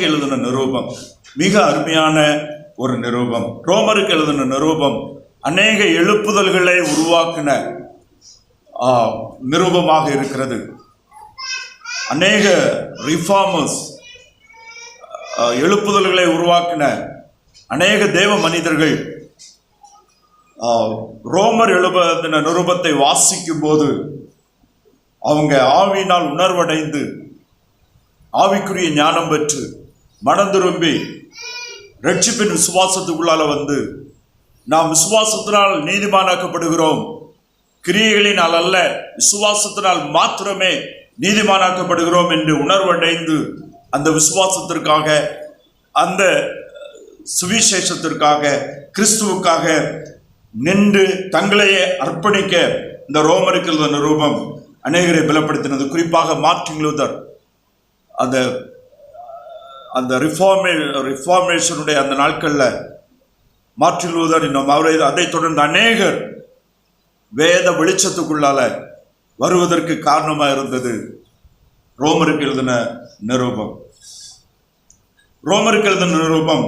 ரோமருக்கு எழுதின நிருபம் மிக அருமையான ஒரு நிருபம். ரோமருக்கு எழுதின நிருபம் அநேக எழுப்புதல்களை உருவாக்கின நிருபமாக இருக்கிறது. அநேக ரிஃபார்மர்ஸ், எழுப்புதல்களை உருவாக்கின அநேக தேவ மனிதர்கள் ரோமர் எழுதின நிருபத்தை வாசிக்கும் போது அவங்க ஆவியினால் உணர்வடைந்து ஆவிக்குரிய ஞானம் பெற்று மனம் திரும்பி ரட்சிப்பின் விசுவாசத்துக்குள்ளால வந்து நாம் விசுவாசத்தினால் நீதிமானாக்கப்படுகிறோம், கிரியைகளினால் அல்ல விசுவாசத்தினால் மாத்திரமே நீதிமானாக்கப்படுகிறோம் என்று உணர்வடைந்து அந்த விசுவாசத்திற்காக, அந்த சுவிசேஷத்திற்காக, கிறிஸ்துவுக்காக நின்று தங்களையே அர்ப்பணிக்க இந்த ரோமருக்கு எழுதின நிருபம் அநேகரை பலப்படுத்தினது. குறிப்பாக மார்ட்டின் லூதர் அந்த ரிஃபார்மேஷனுடைய அந்த நாட்களில் மார்ட்டின் லூதர் இன்னும் அவரை அதை தொடர்ந்து அநேகர் வேத வெளிச்சத்துக்குள்ளால வருவதற்கு காரணமாக இருந்தது ரோமருக்கு எழுதின நிருபம். ரோமருக்கு எழுதின நிருபம்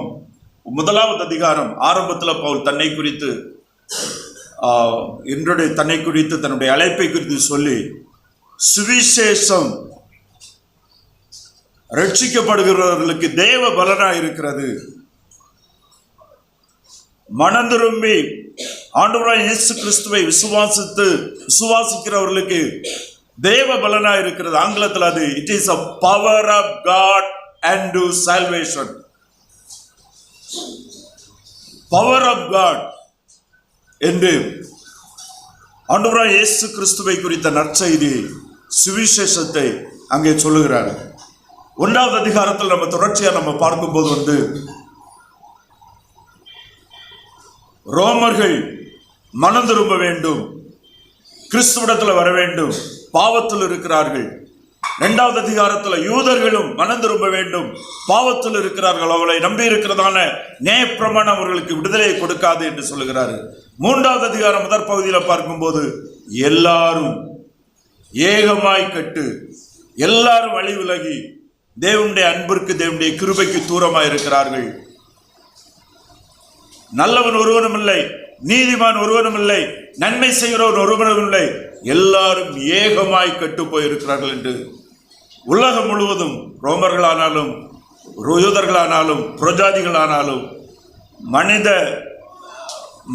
1வது அதிகாரம் ஆரம்பத்தில் பவுல் தன்னை குறித்து தன்னுடைய அழைப்பை குறித்து சொல்லி, சுவிசேஷம் ரட்சிக்கப்படுகிறவர்களுக்கு தேவ பலனாக இருக்கிறது, மனம் திரும்பி ஆண்டவராகிய இயேசு கிறிஸ்துவை விசுவாசிக்கிறவர்களுக்கு தேவ பலனாக இருக்கிறது. ஆங்கிலத்தில் அது it is a power of God unto salvation. Power of God என்று ஆண்டவராகிய இயேசு கிறிஸ்துவை குறித்த நற்செய்தி சுவிசேஷத்தை அங்கே சொல்லுகிறார். 1வது அதிகாரத்தில் நம்ம தொடர்ச்சியாக நம்ம பார்க்கும்போது ரோமர்கள் மனம் திரும்ப வேண்டும், கிறிஸ்துவிடத்தில் வர வேண்டும், பாவத்தில் இருக்கிறார்கள். 2வது அதிகாரத்தில் யூதர்களும் மனம் திரும்ப வேண்டும், பாவத்தில் இருக்கிறார்கள், அவளை நம்பி இருக்கிறதான நியாயப்பிரமாணம் அவர்களுக்கு விடுதலையை கொடுக்காது என்று சொல்லுகிறாரு. 3வது அதிகாரம் முதற் பகுதியில் பார்க்கும்போது எல்லாரும் ஏகமாய் கட்டு, எல்லாரும் வழி விலகி தேவனுடைய அன்பிற்கு, தேவனுடைய கிருபைக்கு தூரமாய் இருக்கிறார்கள். நல்லவன் ஒருவனும் இல்லை, நீதிமான் ஒருவனும் இல்லை, நன்மை செய்கிறவன் ஒருவனும் இல்லை, எல்லாரும் ஏகமாய் கட்டு போயிருக்கிறார்கள் என்று உலகம் முழுவதும் ரோமர்களானாலும் யூதர்களானாலும் புரஜாதிகளானாலும் மனித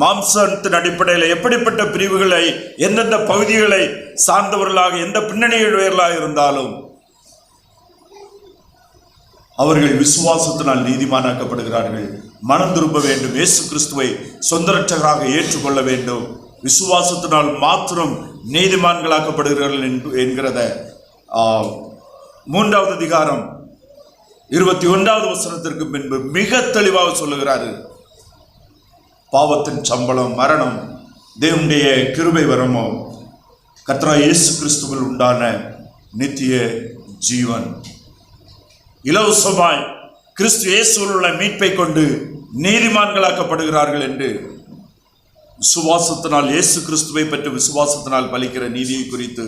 மாம்சத்தின் அடிப்படையில் எப்படிப்பட்ட பிரிவுகளை, எந்தெந்த பகுதிகளை சார்ந்தவர்களாக, எந்த பின்னணியுடையவர்களாக இருந்தாலும் அவர்கள் விசுவாசத்தினால் நீதிமானாக்கப்படுகிறார்கள். மனம் திரும்ப வேண்டும், இயேசு கிறிஸ்துவை சொந்த இரட்சகராக ஏற்றுக்கொள்ள வேண்டும், விசுவாசத்தினால் மாத்திரம் நீதிமான்களாக்கப்படுகிறார்கள் என்கிறத 3வது அதிகாரம் 21வது வசனத்திற்கு பின்பு மிக தெளிவாக சொல்லுகிறாரு. பாவத்தின் சம்பளம் மரணம், தேவனுடைய கிருபை வரமோ கர்த்தராகிய இயேசு கிறிஸ்துவில் உண்டான நித்திய ஜீவன். இலவசமாய் கிறிஸ்து இயேசுவில் உள்ள மீட்பை கொண்டு நீதிமான்களாக்கப்படுகிறார்கள் என்று விசுவாசத்தினால், இயேசு கிறிஸ்துவை பற்றி விசுவாசத்தினால் பலிக்கிற நீதியை குறித்து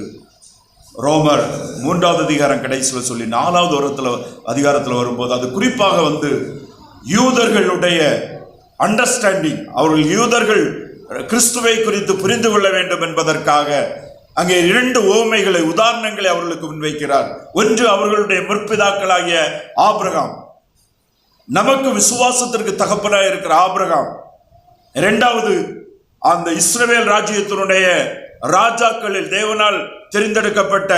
ரோமர் 3வது அதிகாரம் கடைசியில் சொல்லி 4வது அதிகாரத்தில் வரும்போது அது குறிப்பாக யூதர்களுடைய அண்டர்ஸ்டாண்டிங், அவர்கள் யூதர்கள் கிறிஸ்துவை குறித்து புரிந்து கொள்ள வேண்டும் என்பதற்காக அங்கே 2 உவமைகளை, உதாரணங்களை அவர்களுக்கு முன்வைக்கிறார். ஒன்று அவர்களுடைய முற்பிதாக்களாகிய ஆபிரகாம், நமக்கு விசுவாசத்திற்கு தகப்பனாக இருக்கிற ஆபிரகாம். 2வது அந்த இஸ்ரவேல் ராஜ்யத்தினுடைய ராஜாக்களில் தேவனால் தெரிந்தெடுக்கப்பட்ட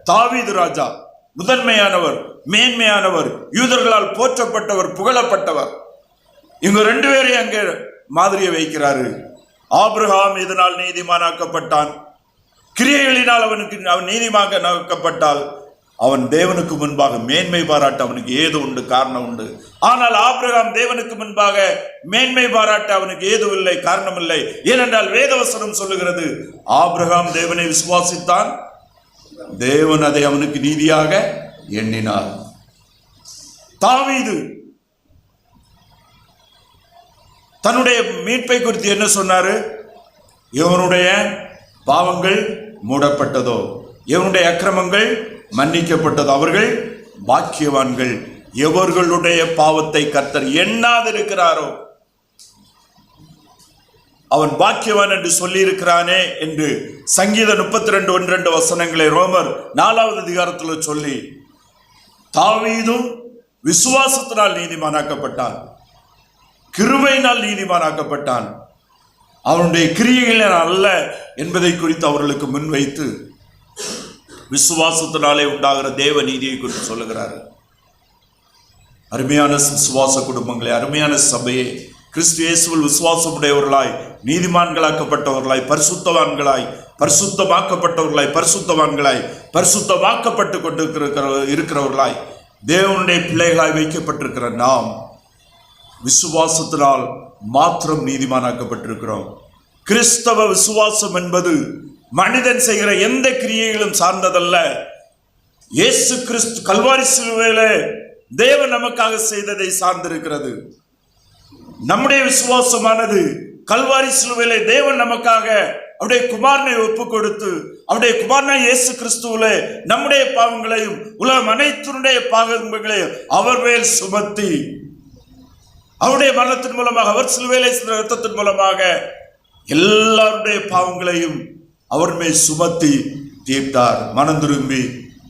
தாவீது ராஜா, முதன்மையானவர், மேன்மையானவர், யூதர்களால் போற்றப்பட்டவர், புகழப்பட்டவர். இவங்க 2 பேரையும் அங்கே மாதிரியை வைக்கிறாரு. ஆபிரகாம் இதனால் நீதிமானாக்கப்பட்டான், கிரியைகளினால் அவன் நீதிமானாக்கப்பட்டால் அவன் தேவனுக்கு முன்பாக மேன்மை பாராட்ட அவனுக்கு ஏது உண்டு, காரணம் உண்டு. ஆனால் ஆபிரகாம் தேவனுக்கு முன்பாக மேன்மை பாராட்ட அவனுக்கு ஏதும் இல்லை, காரணம் இல்லை. ஏனென்றால் வேதவசனம் சொல்லுகிறது, ஆபிரகாம் தேவனை விசுவாசித்தான், தேவன் அதை அவனுக்கு நீதியாக எண்ணினார். தாவீது தன்னுடைய மீட்பை குறித்து என்ன சொன்னாரு? இவனுடைய பாவங்கள் மூடப்பட்டதோ, இவனுடைய அக்கிரமங்கள் மன்னிக்கப்பட்டதோ, அவர்கள் பாக்கியவான்கள் எவர்களுடைய பாவத்தை கர்த்தர் எண்ணாதிருக்கிறாரோ அவன் பாக்கியவான் என்று சொல்லி இருக்கிறானே என்று சங்கீத 32:1-2 வசனங்களை ரோமர் 4வது அதிகாரத்தில் சொல்லி, தாவீதும் விசுவாசத்தினால் நீதிமானாக்கப்பட்டான், கிருபையினால் நீதிமானாக்கப்பட்டான், அவனுடைய கிரியைகள் அல்ல என்பதை குறித்து அவர்களுக்கு முன்வைத்து விசுவாசத்தினாலே உண்டாகிற தேவ நீதியை குறித்து சொல்லுகிறார். அருமையான விசுவாச குடும்பங்களே, அருமையான சபையே, கிறிஸ்து இயேசுவில் விசுவாசமுடையவர்களாய் நீதிமான்களாக்கப்பட்டவர்களாய் பரிசுத்தவான்களாய் பரிசுத்தமாக்கப்பட்டு கொண்டு இருக்கிறவர்களாய் தேவனுடைய பிள்ளைகளாய் வைக்கப்பட்டிருக்கிற நாம் விசுவாசத்தினால் மாத்திரம் நீதிமானாக்கப்பட்டிருக்கிறோம். கிறிஸ்தவ விசுவாசம் என்பது மனிதன் செய்கிற எந்த கிரியைகளும் சார்ந்ததல்ல. இயேசு கிறிஸ்து கல்வாரி சிலுவையிலே தேவன் நமக்காக செய்ததை சார்ந்திருக்கிறது. நம்முடைய விசுவாசமானது கல்வாரி சிலுவையிலே தேவன் நமக்காக அவருடைய குமாரனை ஒப்பு கொடுத்து அவருடைய குமாரனை இயேசு கிறிஸ்துவிலே நம்முடைய பாவங்களையும் உலகம் அனைத்தினுடைய பாவங்களையும் அவர் மேல் சுமத்தி அவருடைய மரணத்தின் மூலமாக அவர் சிலுவையிலே இரத்தத்தின் மூலமாக எல்லாருடைய பாவங்களையும் அவர் மேல் சுமத்தி தீர்த்தார். மனம் திரும்பி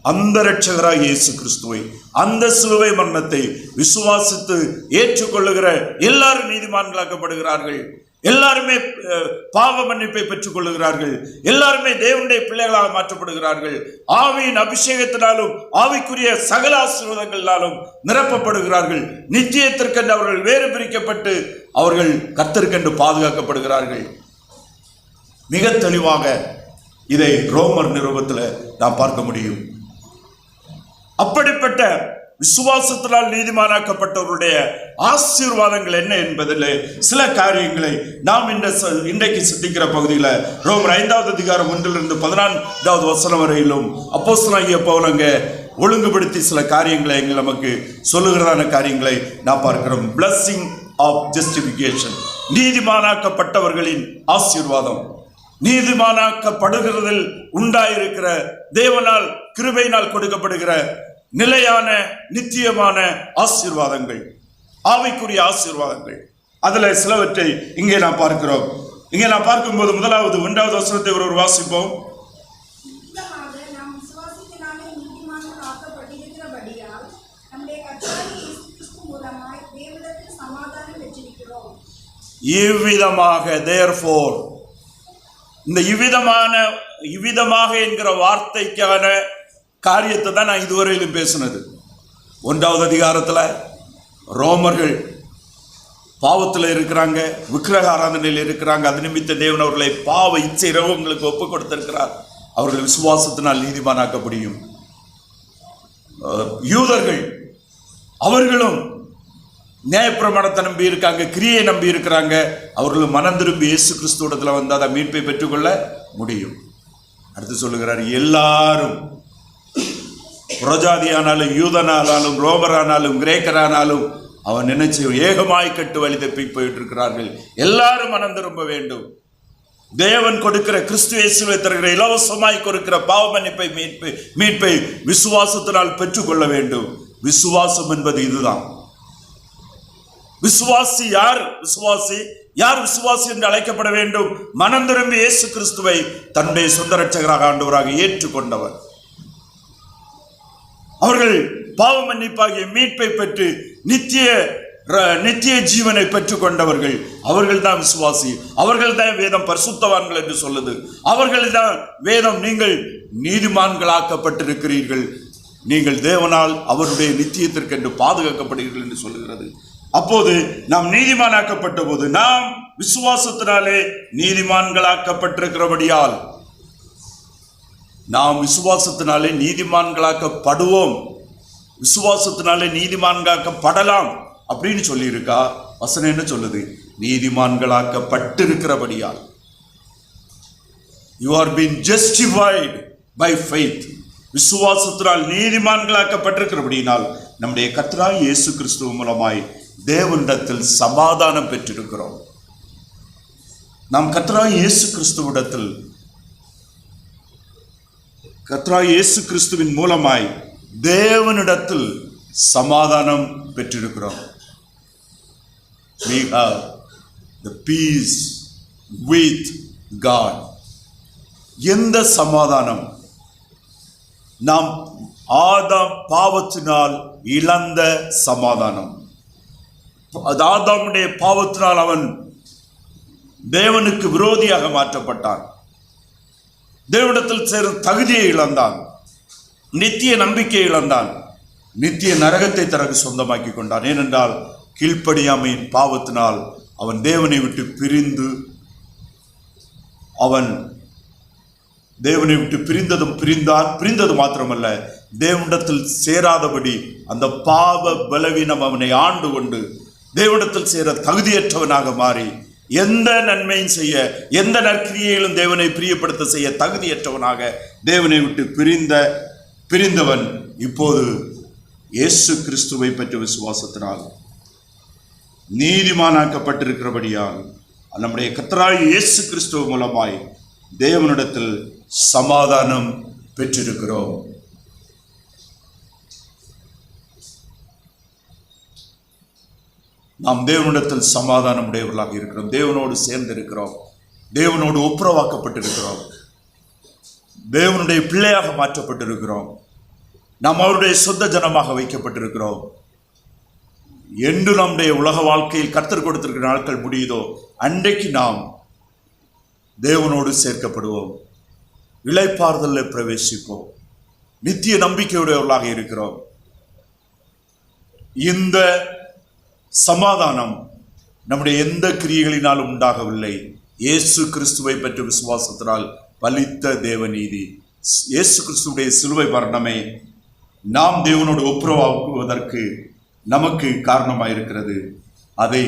அந்த இரட்சகராய் இயேசு கிறிஸ்துவை, அந்த சிலுவை மரணத்தை விசுவாசித்து ஏற்றுக்கொள்ளுகிற எல்லாரும் நீதிமான்களாக்கப்படுகிறார்கள். எல்லாருமே பாவ மன்னிப்பை பெற்றுக் கொள்ளுகிறார்கள். எல்லாருமே தேவனுடைய பிள்ளைகளாக மாற்றப்படுகிறார்கள். ஆவியின் அபிஷேகத்தினாலும் ஆவிக்குரிய சகல ஆசீர்வாதங்களினாலும் நிரப்பப்படுகிறார்கள். நித்தியத்திற்கென்று அவர்கள் வேறு பிரிக்கப்பட்டு அவர்கள் கர்த்தருக்கென்று பாதுகாக்கப்படுகிறார்கள். மிக தெளிவாக இதை ரோமர் நிருபத்தில் நாம் பார்க்க முடியும். அப்படிப்பட்ட விசுவாசத்தினால் நீதிமானாக்கப்பட்டவருடைய ஆசீர்வாதங்கள் என்ன என்பதில் சில காரியங்களை நாம் இன்றைக்கு சிந்திக்கிற பகுதியில் ரோமர் 5வது அதிகாரம் 1 - 14வது வசனம் வரையிலும் அப்போஸ்தலனாகிய பவுல் ஒழுங்குபடுத்தி சில காரியங்களை நமக்கு சொல்லுகிறதான காரியங்களை நாம் பார்க்கிறோம். பிளஸிங் ஆஃப் ஜஸ்டிபிகேஷன், நீதிமானாக்கப்பட்டவர்களின் ஆசீர்வாதம், நீதிமானாக்கப்படுகிறதில் உண்டாயிருக்கிற தேவனால் கிருபையினால் கொடுக்கப்படுகிற நிலையான நித்தியமான ஆசீர்வாதங்கள், ஆவிக்குரிய ஆசீர்வாதங்கள். அதுல சிலவற்றை இங்கே நாம் பார்க்கிறோம். இங்கே நாம் பார்க்கும்போது முதலாவது 1வது வசனத்தை ஒரு வாசிப்போம். இவ்விதமாக, therefore, இந்த இவ்விதமாக என்கிற வார்த்தைக்கான காரியத்தை தான் நான் இதுவரையிலும் பேசினது. 1வது அதிகாரத்தில் ரோமர்கள் பாவத்தில் இருக்கிறாங்க, விக்கிரக ஆராதனையில் இருக்கிறாங்க. அது நிமித்த தேவன் அவர்களை பாவ இச்சை ரோகங்களுக்கு ஒப்பு கொடுத்திருக்கிறார். அவர்கள் விசுவாசத்தினால் நீதிமானாக்க முடியும். யூதர்கள் அவர்களும் நியாயப்பிரமாணத்தை நம்பி இருக்காங்க, கிரியை நம்பி இருக்கிறாங்க. அவர்களும் மனம் திரும்பி இயேசு கிறிஸ்துவிடத்தில் வந்து அதை மீட்பை பெற்றுக்கொள்ள முடியும். அடுத்து சொல்லுகிறார், எல்லாரும் புறஜாதியானாலும் யூதனானாலும் ரோமரானாலும் கிரேக்கரானாலும் அவன் நினைச்சு ஏகமாய் கட்டு வழி தப்பி போயிட்டு இருக்கிறார்கள். எல்லாரும் மனம் திரும்ப வேண்டும். தேவன் கொடுக்கிற கிறிஸ்து இயேசுவை தருகிற இலவசமாய் கொடுக்கிற பாவ மன்னிப்பை மீட்பை விசுவாசத்தினால் பெற்றுக்கொள்ள வேண்டும். விசுவாசம் என்பது இதுதான். விசுவாசி யார்? யார் விசுவாசி என்று அழைக்கப்பட வேண்டும்? மனம் திரும்பி இயேசு கிறிஸ்துவை தன்னுடைய சொந்த இரட்சகராக ஆண்டவராக ஏற்றுக்கொண்டவர். அவர்கள் பாவ மன்னிப்பாகிய மீட்பை பெற்று நித்திய ஜீவனை பெற்றுக் கொண்டவர்கள். அவர்கள் தான் விசுவாசி. அவர்கள் தான் வேதம் பரிசுத்தவான்கள் என்று சொல்லுது. அவர்கள் தான் வேதம் நீங்கள் நீதிமான்களாக்கப்பட்டிருக்கிறீர்கள், நீங்கள் தேவனால் அவருடைய நித்தியத்திற்கென்று பாதுகாக்கப்படுகிறீர்கள் என்று சொல்லுகிறது. அப்போது நாம் நீதிமானாக்கப்பட்ட போது நாம் விசுவாசத்தினாலே நீதிமான்களாக்கப்பட்டிருக்கிறபடியால் நாம் விசுவாசத்தினாலே நீதிமான்களாக்கப்படுவோம். விசுவாசத்தினாலே நீதிமான்களாக்கப்படலாம் அப்படின்னு சொல்லியிருக்கா? வசனம் என்ன சொல்லுது? நீதிமான்களாக்கப்பட்டிருக்கிறபடியால். You are being justified by faith. விசுவாசத்தினால் நீதிமான்களாக்கப்பட்டிருக்கிறபடியினால் நம்முடைய கர்த்தராகிய இயேசு கிறிஸ்து மூலமாய் தேவனிடத்தில் சமாதானம் பெற்றிருக்கிறோம். நாம் கர்த்தராகிய இயேசு கிறிஸ்துவிடத்தில், கர்த்தராகிய இயேசு கிறிஸ்துவின் மூலமாய் தேவனிடத்தில் சமாதானம் பெற்றிருக்கிறோம். We have the peace with God. எந்த சமாதானம்? நாம் ஆதாம் பாவத்தினால் இழந்த சமாதானம். ஆதாமுடைய பாவத்தினால் அவன் தேவனுக்கு விரோதியாக மாற்றப்பட்டான். தேவனிடத்தில் சேரும் தகுதியை இழந்தான். நித்திய நம்பிக்கையை இழந்தான். நித்திய நரகத்தை தனக்கு சொந்தமாக்கி கொண்டான். ஏனென்றால் கீழ்ப்படியாமையின் பாவத்தினால் அவன் தேவனை விட்டு பிரிந்தது மாத்திரமல்ல, தேவனிடத்தில் சேராதபடி அந்த பாவ பலவீனம் அவனை ஆண்டு கொண்டு தேவனிடத்தில் சேர தகுதியற்றவனாக மாறி எந்த நன்மையும் செய்ய, எந்த நற்கிரியையிலும் தேவனை பிரியப்படுத்த செய்ய தகுதியற்றவனாக தேவனை விட்டு பிரிந்தவன் இப்போது இயேசு கிறிஸ்துவை பற்றிய விசுவாசத்தினால் நீதிமானாக்கப்பட்டிருக்கிறபடியால் நம்முடைய கர்த்தராகிய இயேசு கிறிஸ்துவ மூலமாய் தேவனிடத்தில் சமாதானம் பெற்றிருக்கிறோம். நாம் தேவனிடத்தில் சமாதானம் உடையவர்களாக இருக்கிறோம். தேவனோடு சேர்ந்து இருக்கிறோம். தேவனோடு ஒப்புரவாக்கப்பட்டிருக்கிறோம். தேவனுடைய பிள்ளையாக மாற்றப்பட்டிருக்கிறோம். நாம் அவருடைய சொந்த ஜனமாக வைக்கப்பட்டிருக்கிறோம். என்று நம்முடைய உலக வாழ்க்கையில் கர்த்தர் கொடுத்திருக்கிற நாட்கள் முடியுதோ அன்றைக்கு நாம் தேவனோடு சேர்க்கப்படுவோம். இளைப்பாறுதலில் பிரவேசிப்போம். நித்திய நம்பிக்கையுடையவர்களாக இருக்கிறோம். இந்த சமாதானம் நம்முடைய எந்த கிரியைகளினாலும் உண்டாகவில்லை. இயேசு கிறிஸ்துவை பற்றிய விசுவாசத்தினால் பலித்த தேவநீதி, இயேசு கிறிஸ்துவுடைய சிலுவை மரணமே நாம் தேவனோடு ஒப்புரவாக்குவதற்கு நமக்கு காரணமாயிருக்கிறது. அதை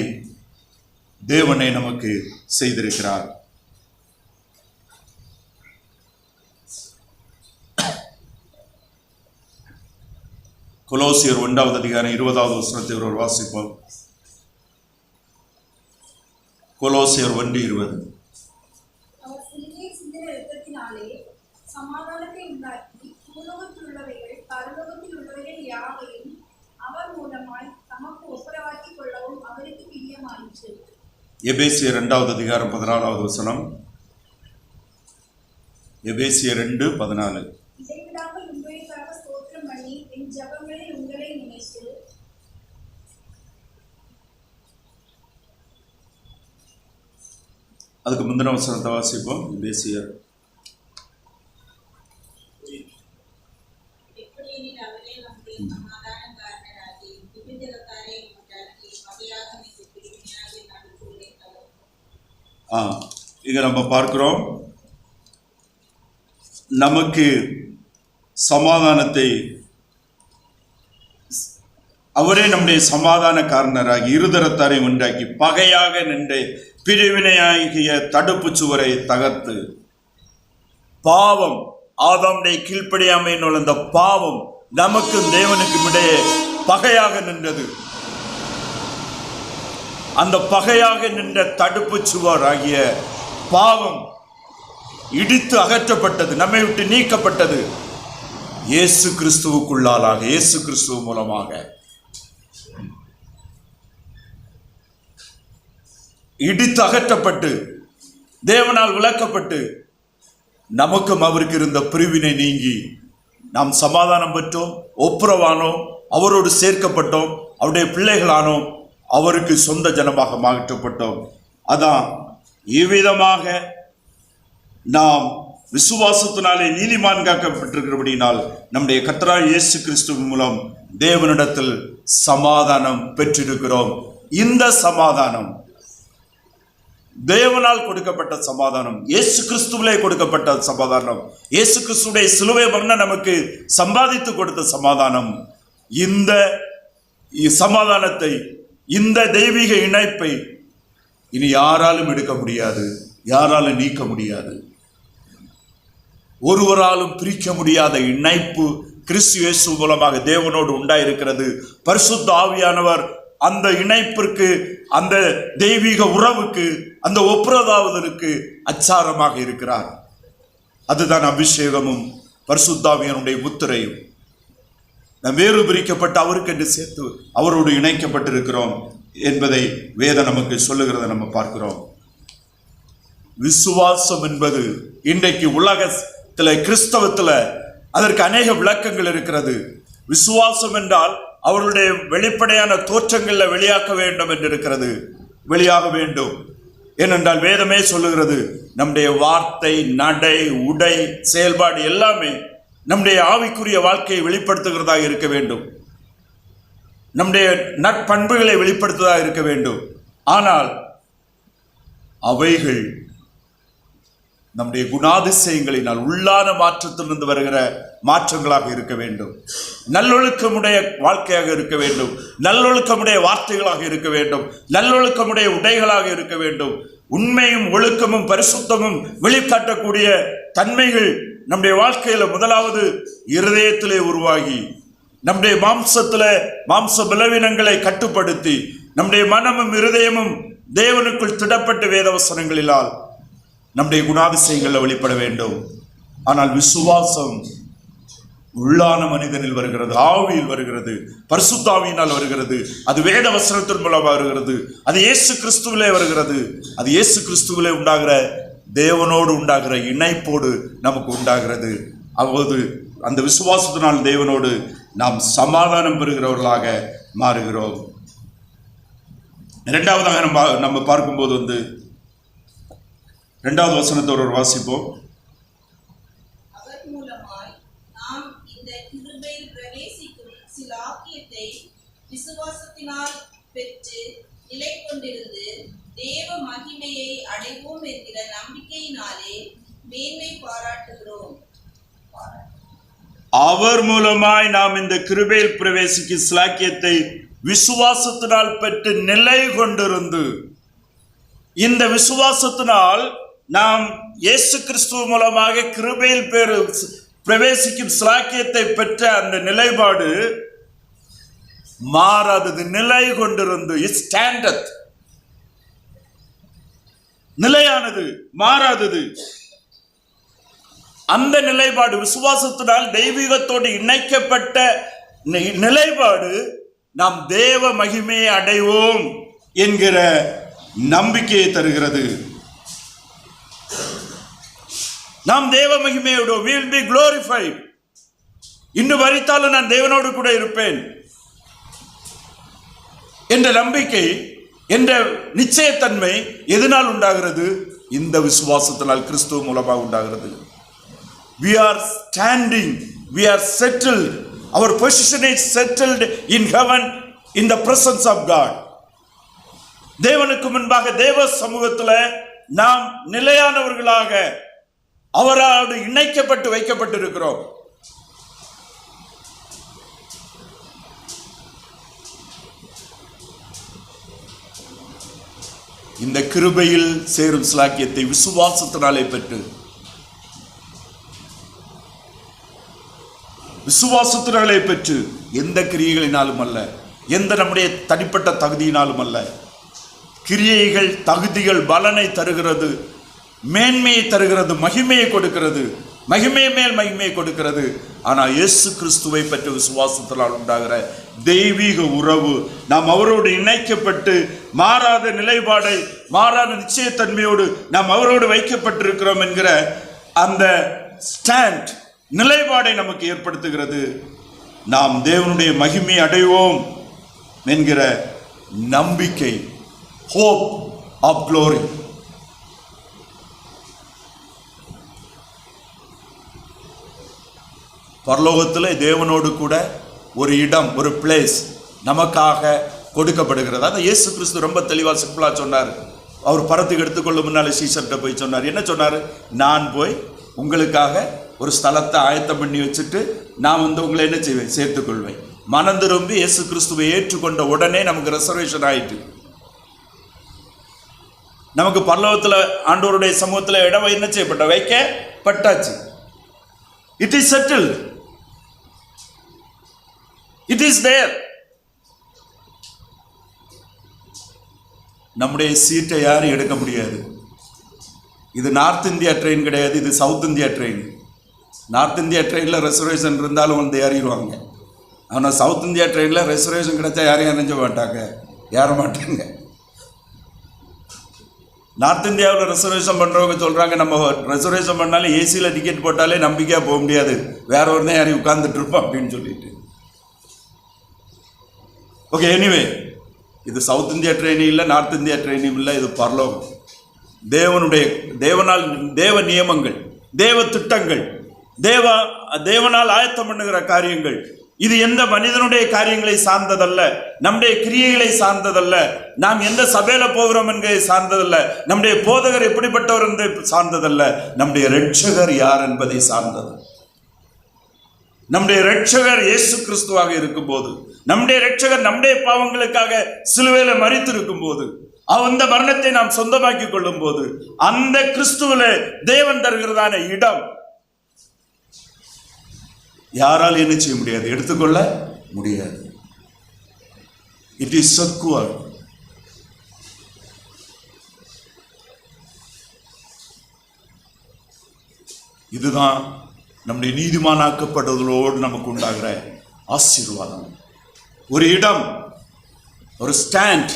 தேவனே நமக்கு செய்திருக்கிறார். கொலோசியர் 1வது அதிகாரம் 20வது வசனத்தை ஒரு வாசிப்போம். கொலோசியர் 1:20. சமாதானத்தை உண்டாக்கி பூலோகத்தில் உள்ளவைகள் பரலோகத்தில் உள்ளவைகள் யாவையும் அவர் மூலமாய் தமக்கு ஒப்புரவாக்கிக் கொள்ளவும் அவருக்கு பிரியமாயிற்று. எபேசியர் 2வது அதிகாரம் 14வது வசனம். எபேசியர் 2:14. இடைவிடாமல் உங்களுக்காக ஸ்தோத்திரம் பண்ணி என் ஜெபங்களில் உங்களை நினைத்து அதுக்கு முந்தின வசனத்தை வாசிப்போம். எபேசியர் இங்க நம்ம பார்க்கிறோம், நமக்கு சமாதானத்தை அவரே நம்முடைய சமாதான காரணராகி இருதரத்தாரை உண்டாக்கி பகையாக நின்று பிரிவினையாகிய தடுப்பு சுவரை தகர்த்து பாவம் ஆதாமுடைய கீழ்ப்படியாமை நுழைந்த பாவம் நமக்கும் தேவனுக்கும் இடையே பகையாக நின்றது. அந்த பகையாக நின்ற தடுப்பு சுவர் ஆகிய பாவம் இடித்து அகற்றப்பட்டது, நம்மை விட்டு நீக்கப்பட்டது. இயேசு கிறிஸ்துவுக்குள்ளாலாக, இயேசு கிறிஸ்துவ மூலமாக இடித்து அகற்றப்பட்டு தேவனால் விளக்கப்பட்டு நமக்கும் அவருக்கு இருந்த பிரிவினை நீங்கி நாம் சமாதானம் பெற்றோம், ஒப்புரவானோம், அவரோடு சேர்க்கப்பட்டோம், அவருடைய பிள்ளைகளானோம், அவருக்கு சொந்த ஜனமாக மாற்றப்பட்டோம். அதான் இவ்விதமாக நாம் விசுவாசத்தினாலே நீதிமான்காக்கப்பட்டிருக்கிறபடியினால் நம்முடைய கர்த்தராகிய இயேசு கிறிஸ்துவின் மூலம் தேவனிடத்தில் சமாதானம் பெற்றிருக்கிறோம். இந்த சமாதானம் தேவனால் கொடுக்கப்பட்ட சமாதானம், இயேசு கிறிஸ்துவிலே கொடுக்கப்பட்ட சமாதானம், இயேசு கிறிஸ்துடைய சிலுவை மரணம் நமக்கு சம்பாதித்து கொடுத்த சமாதானம். இந்த சமாதானத்தை, இந்த தெய்வீக இணைப்பை இனி யாராலும் எடுக்க முடியாது, யாராலும் நீக்க முடியாது. ஒருவராலும் பிரிக்க முடியாத இணைப்பு கிறிஸ்து இயேசு மூலமாக தேவனோடு உண்டாயிருக்கிறது. பரிசுத்த ஆவியானவர் அந்த இணைப்பிற்கு, அந்த தெய்வீக உறவுக்கு, அந்த ஒப்புரவாவதற்கு அச்சாரமாக இருக்கிறார். அதுதான் அபிஷேகமும் பரிசுத்த ஆவியானுடைய முத்திரையும். நாம் வேறு பிரிக்கப்பட்டு அவருக்கு என்று சேர்த்து அவரோடு இணைக்கப்பட்டிருக்கிறோம் என்பதை வேதம் நமக்கு சொல்லுகிறதை நம்ம பார்க்கிறோம். விசுவாசம் என்பது இன்றைக்கு உலகத்தில் கிறிஸ்தவத்தில் அதற்கு அநேக விளக்கங்கள் இருக்கிறது. விசுவாசம் என்றால் அவருடைய வெளிப்படையான தோற்றங்களில் வெளியாக்க வேண்டும் என்று இருக்கிறது. வெளியாக வேண்டும் ஏனென்றால் வேதமே சொல்லுகிறது, நம்முடைய வார்த்தை, நடை, உடை, செயல்பாடு எல்லாமே நம்முடைய ஆவிக்குரிய வாழ்க்கையை வெளிப்படுத்துகிறதாக இருக்க வேண்டும். நம்முடைய நற்பண்புகளை வெளிப்படுத்துவதாக இருக்க வேண்டும். ஆனால் அவைகள் நம்முடைய குணாதிசயங்களினால் உள்ளான மாற்றத்திலிருந்து வருகிற மாற்றங்களாக இருக்க வேண்டும். நல்லொழுக்கமுடைய வாழ்க்கையாக இருக்க வேண்டும். நல்லொழுக்கமுடைய வார்த்தைகளாக இருக்க வேண்டும். நல்லொழுக்கமுடைய உடைகளாக இருக்க வேண்டும். உண்மையும் ஒழுக்கமும் பரிசுத்தமும் வெளிக்காட்டக்கூடிய தன்மைகள் நம்முடைய வாழ்க்கையில முதலாவது இருதயத்திலே உருவாகி நம்முடைய மாம்ச பலவீனங்களை கட்டுப்படுத்தி நம்முடைய மனமும் இருதயமும் தேவனுக்குள் திடப்பட்ட வேதவசனங்களினால் நம்முடைய குணாதிசயங்களில் வெளிப்பட வேண்டும். ஆனால் விசுவாசம் உள்ளான மனிதனில் வருகிறது, ஆவியில் வருகிறது, பரிசுத்தாவியினால் வருகிறது. அது வேத வசனத்தின் மூலமாக வருகிறது. அது இயேசு கிறிஸ்துவிலே வருகிறது. அது இயேசு கிறிஸ்துவிலே உண்டாகிற தேவனோடு உண்டாகிற இணைப்போடு நமக்கு உண்டாகிறது. அப்போது அந்த விசுவாசத்தினால் தேவனோடு நாம் சமாதானம் பெறுகிறவர்களாக மாறுகிறோம். இரண்டாவதாக நம்ம பார்க்கும்போது இரண்டாவது வசனத்தோடு வாசிப்போம். அவர் மூலமாய் நாம் இந்த கிருபையில் பிரவேசிக்கும் சிலாக்கியத்தை விசுவாசத்தினால் பெற்று நிலை கொண்டிருந்து தேவ மகிமையை அடைவோம் என்கிற நம்பிக்கையினாலே மேன்மை பாராட்டுகிறோம். அவர் மூலமாய் நாம் இந்த கிருபையில் பிரவேசிக்கும் சிலாக்கியத்தை விசுவாசத்தினால் பெற்று நிலை கொண்டிருந்து, இந்த விசுவாசத்தினால் நாம் இயேசு கிறிஸ்துவ மூலமாக கிருபையில் பிரவேசிக்கும் சிலாக்கியத்தை பெற்ற அந்த நிலைப்பாடு மாறாதது. நிலை கொண்டிருந்து ஸ்டாண்டர்ட், நிலையானது, மாறாதது. அந்த நிலைப்பாடு விசுவாசத்தினால் தெய்வீகத்தோடு இணைக்கப்பட்ட நிலைப்பாடு நாம் தேவ மகிமையை அடைவோம் என்கிற நம்பிக்கையை தருகிறது. நாம் தேவ மகிமையோடு we will be glorified. இன்று மரித்தாலும் நான் தேவனோடு கூட இருப்பேன் என்ற நம்பிக்கை, என்ற நிச்சயத்தன்மை எதனால் உண்டாகிறது? இந்த விசுவாசத்தினால் கிறிஸ்துவ மூலமாக உண்டாகிறது. We are standing, we are settled, our position is settled in heaven in the presence of God. தேவனுக்கு முன்பாக தேவ சமூகத்தில் நாம் நிலையானவர்களாக அவரோடு இணைக்கப்பட்டு வைக்கப்பட்டிருக்கிறோம். இந்த கிருபையில் சேரும் சிலாக்கியத்தை விசுவாசத்தினாலே பெற்று, விசுவாசத்தினாலே பெற்று, எந்த கிரியைகளினாலும் அல்ல, எந்த நம்முடைய தனிப்பட்ட தகுதியினாலும் அல்ல. கிரியைகள், தகுதிகள் பலனை தருகிறது, மேன்மையை தருகிறது, மகிமையை கொடுக்கிறது, மகிமை மேல் மகிமையை கொடுக்கிறது. ஆனால் இயேசு கிறிஸ்துவை பற்றி விசுவாசத்தினால் உண்டாகிற தெய்வீக உறவு, நாம் அவரோடு இணைக்கப்பட்டு மாறாத நிலைப்பாடை, மாறாத நிச்சயத்தன்மையோடு நாம் அவரோடு வைக்கப்பட்டிருக்கிறோம் என்கிற அந்த ஸ்டாண்ட், நிலைப்பாடை நமக்கு ஏற்படுத்துகிறது. நாம் தேவனுடைய மகிமை அடைவோம் என்கிற நம்பிக்கை, hope of glory. பரலோகத்தில் தேவனோடு கூட ஒரு இடம், ஒரு பிளேஸ் நமக்காக கொடுக்கப்படுகிறது. அதை இயேசு கிறிஸ்து ரொம்ப தெளிவாக சிம்பிளாக சொன்னார். அவர் பரத்துக்கு எடுத்துக்கொள்ளும் முன்னாலே சீசர்கிட்ட போய் சொன்னார். என்ன சொன்னார்? நான் போய் உங்களுக்காக ஒரு ஸ்தலத்தை ஆயத்தம் பண்ணி வச்சுட்டு நான் உங்களை என்ன செய்வேன்? சேர்த்துக்கொள்வேன். மனம் திரும்பி இயேசு கிறிஸ்துவை ஏற்றுக்கொண்ட உடனே நமக்கு ரெசர்வேஷன் ஆயிட்டு, நமக்கு பரலோகத்தில் ஆண்டவருடைய சமூகத்தில் இடம் என்ன செய்யப்பட்ட வைக்கப்பட்டாச்சு. It is settled, it is there. நம்முடைய சீட்டை யாரும் எடுக்க முடியாது. இது நார்த் இந்தியா ட்ரெயின் கிடையாது, இது south India train. North India ட்ரெயினில் ரெசர்வேஷன் இருந்தாலும் வந்து ஏறிடுவாங்க. ஆனால் சவுத் இந்தியா ட்ரெயினில் ரிசர்வேஷன் கிடைச்சா யாரையும் அறிஞ்ச மாட்டாங்க, ஏற மாட்டாங்க. நார்த் இந்தியாவில் ரிசர்வேஷன் பண்ணுறவங்க சொல்கிறாங்க, நம்ம ரிசர்வேஷன் பண்ணாலே ஏசியில் டிக்கெட் போட்டாலே நம்பிக்கையாக போக முடியாது, வேற ஒரு தான் யாரையும் உட்கார்ந்துட்டு இருப்போம் அப்படின்னு சொல்லிட்டு. ஓகே, எனிவே இது சவுத் இந்தியா ட்ரெயினும் இல்லை, நார்த் இந்தியா ட்ரெயினும் இல்லை, இது பரலோகம். தேவனால் தேவ நியமங்கள், தேவ திட்டங்கள், தேவனால் ஆயத்தம் பண்ணுகிற காரியங்கள். இது எந்த மனிதனுடைய காரியங்களை சார்ந்ததல்ல, நம்முடைய கிரியைகளை சார்ந்ததல்ல, நாம் எந்த சபையில போகிறோம் என்பதை சார்ந்ததல்ல, நம்முடைய போதகர் எப்படிப்பட்டவர் என்பதை சார்ந்ததல்ல, நம்முடைய இரட்சகர் யார் என்பதை சார்ந்தது. நம்முடைய இரட்சகர் இயேசு கிறிஸ்துவாக இருக்கும்போது, நம்முடைய இரட்சகர் நம்முடைய பாவங்களுக்காக சிலுவையில மரித்திருக்கும் போது, அந்த மரணத்தை நாம் சொந்தமாக்கி கொள்ளும் போது, அந்த கிறிஸ்துவிலே தேவன் தருகிறதான இடம் யாரால் என்ன செய்ய முடியாது, எடுத்துக்கொள்ள முடியாது. It is secure. இதுதான் நம்முடைய நீதிமானாக்கப்படுவதோடு நமக்கு உண்டாகிற ஆசீர்வாதம். ஒரு இடம், ஒரு ஸ்டாண்ட்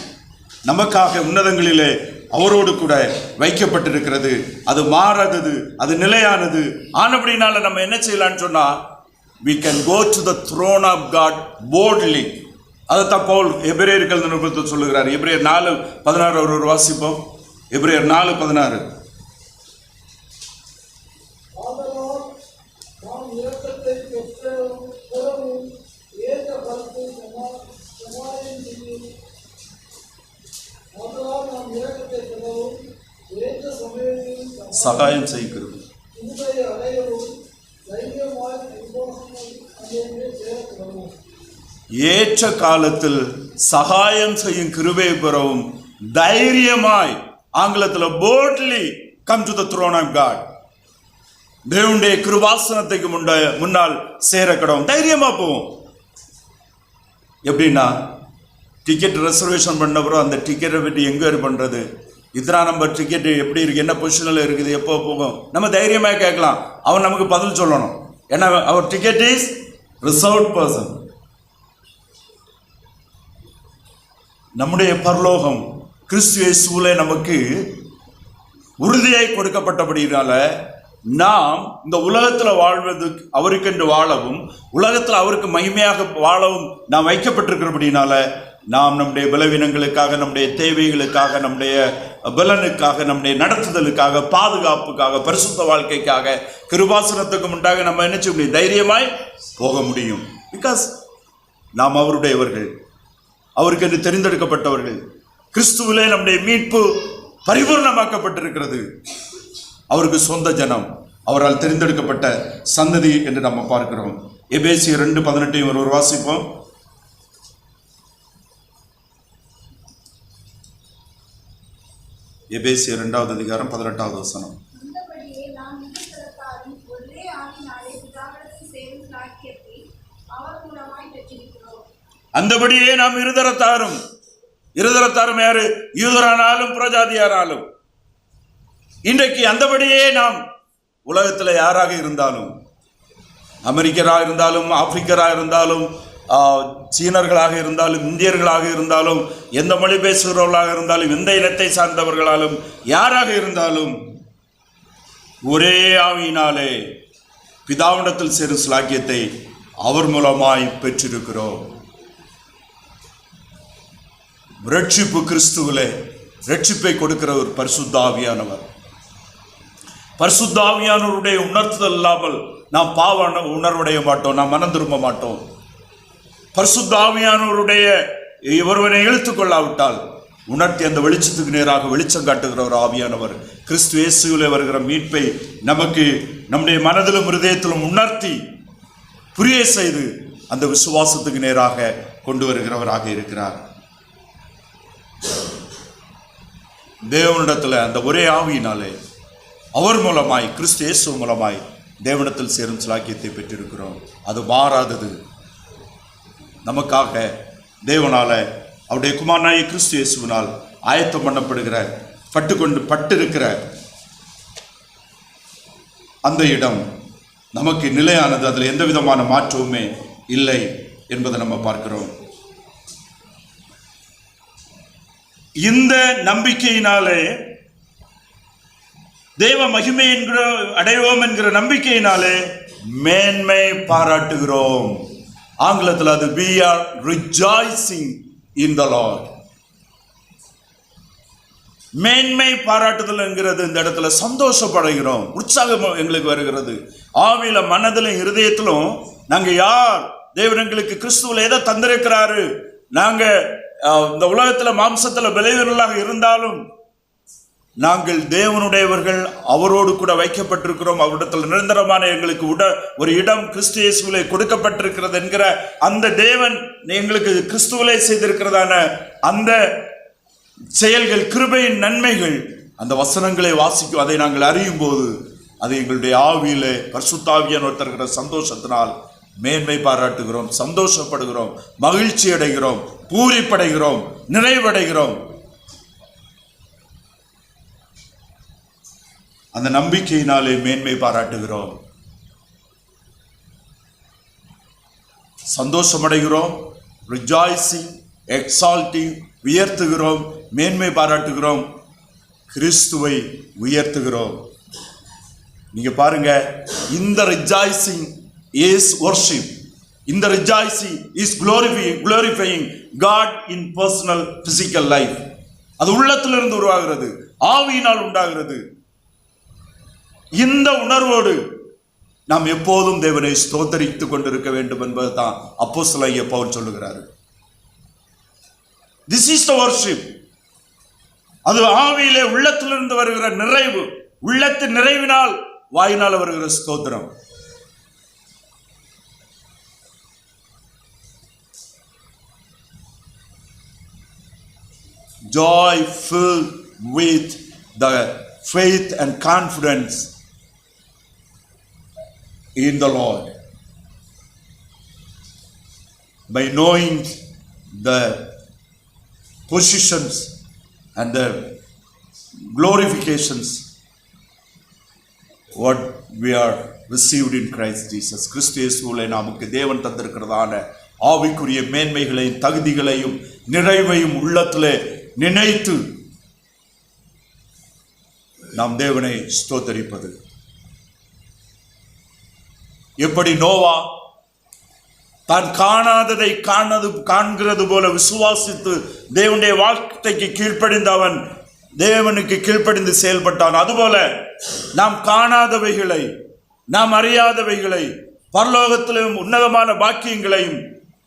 நமக்காக உன்னதங்களிலே அவரோடு கூட வைக்கப்பட்டிருக்கிறது. அது மாறாதது, அது நிலையானது. ஆனபடினால நம்ம என்ன செய்யலாம்னு சொன்னா, we can go to the throne of God boldly. அதைத்தான் பவுல் எபிரேயர்கள் நிருபத்தில் சொல்லுகிறார். எபிரேயர் 4:16 ஒரு வாசிப்போம். எபிரேயர் 4:16. சகாயம் செய்கிறது. ஏற்ற காலத்தில் சகாயம் செய்யும் கிருபை பெறவும் தைரியமாய், ஆங்கிலத்தில் boldly come to the throne of God. தேவனுடைய கிருபாசனத்துக்கு முன்னால் சேரக்கடவும் தைரியமா போவோம். எப்படின்னா, டிக்கெட் ரிசர்வேஷன் பண்ணப்பறம் அந்த டிக்கெட்டை பற்றி என்கொயரி பண்ணுறது, இத்தனை நம்பர் டிக்கெட்டு எப்படி இருக்குது, என்ன பொசிஷனில் இருக்குது, எப்போ போகும், நம்ம தைரியமாக கேட்கலாம். அவன் நமக்கு பதில் சொல்லணும். ஏன்னா அவர் டிக்கெட் இஸ் ரிசர்வ்ட் பர்சன். நம்முடைய பரலோகம் கிறிஸ்து இயேசுவிலே நமக்கு உறுதியாய் கொடுக்கப்பட்டபடினால, நாம் இந்த உலகத்தில் வாழ்வது அவருக்கென்று வாழவும், உலகத்தில் அவருக்கு மகிமையாக வாழவும் நாம் வைக்கப்பட்டிருக்கிறபடினால, நாம் நம்முடைய பலவீனங்களுக்காக, நம்முடைய தேவைகளுக்காக, நம்முடைய பலனுக்காக, நம்முடைய நடத்துதலுக்காக, பாதுகாப்புக்காக, பரிசுத்த வாழ்க்கைக்காக, கிருபாசனத்துக்கு முன்பாக நம்ம என்ன செய்ய முடியும், தைரியமாய் போக முடியும். பிகாஸ் நாம் அவருடையவர்கள், அவருக்கென்று தெரிந்தெடுக்கப்பட்டவர்கள். கிறிஸ்துவிலே நம்முடைய மீட்பு பரிபூர்ணமாக்கப்பட்டிருக்கிறது. அவருக்கு சொந்த ஜனம், அவரால் தெரிந்தெடுக்கப்பட்ட சந்ததி என்று நம்ம பார்க்கிறோம். எபேசியர் 2:18 ஒரு வாசிப்போம். எபேசியர் 2வது அதிகாரம் 18வது வசனம். அந்தபடியே நாம் இருதரத்தாரும் யாரு, யூதரானாலும் புறஜாதியாராலும், இன்றைக்கு அந்தபடியே நாம் உலகத்தில் யாராக இருந்தாலும், அமெரிக்கராக இருந்தாலும், ஆப்பிரிக்கராக இருந்தாலும், சீனர்களாக இருந்தாலும், இந்தியர்களாக இருந்தாலும், எந்த மொழி பேசுகிறவர்களாக இருந்தாலும், எந்த இனத்தை சார்ந்தவர்களாலும், யாராக இருந்தாலும், ஒரே ஆவியினாலே பிதாவிடத்தில் சேரும் ஸ்லாக்கியத்தை அவர் மூலமாய் பெற்றிருக்கிறோம். ரட்சிப்பு கிறிஸ்துவிலே ரட்சிப்பை கொடுக்கிற ஒரு பரிசுத்த ஆவியானவர். பரிசுத்த ஆவியானவருடைய உணர்த்துதல் இல்லாமல் நாம் பாவ உணர்வடைய மாட்டோம், நாம் மனம் திரும்ப மாட்டோம். பரிசுத்த ஆவியானவருடைய ஒருவனை இழுத்துக் கொள்ளாவிட்டால் உணர்த்தி அந்த வெளிச்சத்துக்கு நேராக வெளிச்சம் காட்டுகிற ஒரு ஆவியானவர் கிறிஸ்து இயேசுவிலே வருகிற மீட்பை நமக்கு நம்முடைய மனதிலும் இருதயத்திலும் உணர்த்தி புரிய செய்து அந்த விசுவாசத்துக்கு நேராக கொண்டு வருகிறவராக இருக்கிறார். தேவனிடத்தில் அந்த ஒரே ஆவியினாலே அவர் மூலமாய், கிறிஸ்து இயேசு மூலமாய் தேவனிடத்தில் சேரும் சிலாக்கியத்தை பெற்றிருக்கிறோம். அது மாறாதது. நமக்காக தேவனால, அவருடைய குமாரனாகிய கிறிஸ்து இயேசுவினால் ஆயத்தம் பண்ணப்படுகிற பட்டிருக்கிற அந்த இடம் நமக்கு நிலையானது. அதில் எந்த விதமான மாற்றமுமே இல்லை. என்பதை நம்ம பார்க்கிறோம். இந்த நம்பிக்கையினாலே தேவ மகிமை என்கிற அடைவோம் என்கிற நம்பிக்கையினாலே மேன்மை பாராட்டுகிறோம். ஆங்கிலத்தில் அது we are rejoicing in the Lord. மேன்மை பாராட்டுதல் என்கிறது இந்த இடத்துல சந்தோஷப்படுகிறோம், உற்சாகம் எங்களுக்கு வருகிறது. ஆவியில மனதிலும் இருதயத்திலும் நாங்க யார், தேவன் எங்களுக்கு கிறிஸ்துவில் எதை தந்திருக்கிறாரு, நாங்க இந்த உலகத்துல மாம்சத்துல பலவீனர்களாக இருந்தாலும் நாங்கள் தேவனுடையவர்கள், அவரோடு கூட வைக்கப்பட்டிருக்கிறோம், அவரிடத்தில் நிரந்தரமான எங்களுக்கு ஒரு இடம் கிறிஸ்து இயேசுவிலே கொடுக்கப்பட்டிருக்கிறது என்கிற அந்த தேவன் எங்களுக்கு கிறிஸ்துவிலே செய்திருக்கிறதான அந்த செயல்கள், கிருபையின் நன்மைகள், அந்த வசனங்களை வாசிக்கும் அதை நாங்கள் அறியும் போது அது எங்களுடைய ஆவியிலே பரிசுத்த ஆவியானவர் தருகிற சந்தோஷத்தினால் மேன்மை பாராட்டுகிறோம், சந்தோஷப்படுகிறோம், மகிழ்ச்சி அடைகிறோம், பூரிப்படைகிறோம், நிறைவடைகிறோம். அந்த நம்பிக்கையினாலே மேன்மை பாராட்டுகிறோம், சந்தோஷமடைகிறோம், ரிஜாய்சிங், எக்ஸால்ட்டிங், உயர்த்துகிறோம், மேன்மை பாராட்டுகிறோம், கிறிஸ்துவை உயர்த்துகிறோம். நீங்க பாருங்க, இந்த ரிஜாய்சிங் இஸ் வர்ஷிப், இந்த rejoicing is glorifying God in personal physical life. அது உள்ளத்திலிருந்து உருவாகிறது, ஆவியினால் உண்டாகிறது. இந்த உணர்வோடு நாம் எப்போதும் தேவனை ஸ்தோத்தரித்துக் கொண்டிருக்க வேண்டும் என்பதுதான் அப்போஸ்தலனாகிய பவுல் சொல்லுகிறார். This is the worship. அது ஆவியிலே உள்ளத்திலிருந்து வருகிற நிறைவு, உள்ளத்தின் நிறைவினால் வாயினால் வருகிற ஸ்தோத்திரம். Joy filled with the faith and confidence in the Lord, by knowing the positions and the glorifications what we are received in Christ Jesus. கிறிஸ்து இயேசுவிலே நமக்கு தேவன் தந்திருக்கிறதான ஆவிக்குரிய மேன்மைகளையும் தகுதிகளையும் நிறைவையும் உள்ளத்திலே நினைத்து நாம் தேவனை ஸ்தோத்தரிப்பது. எப்படி நோவா தான் காணாததை காண்கிறது போல விசுவாசித்து தேவனுடைய வார்த்தைக்கு கீழ்ப்படிந்து அவன் தேவனுக்கு கீழ்ப்படிந்து செயல்பட்டான், அதுபோல நாம் காணாதவைகளை, நாம் அறியாதவைகளை, பரலோகத்திலும் உன்னதமான பாக்கியங்களையும்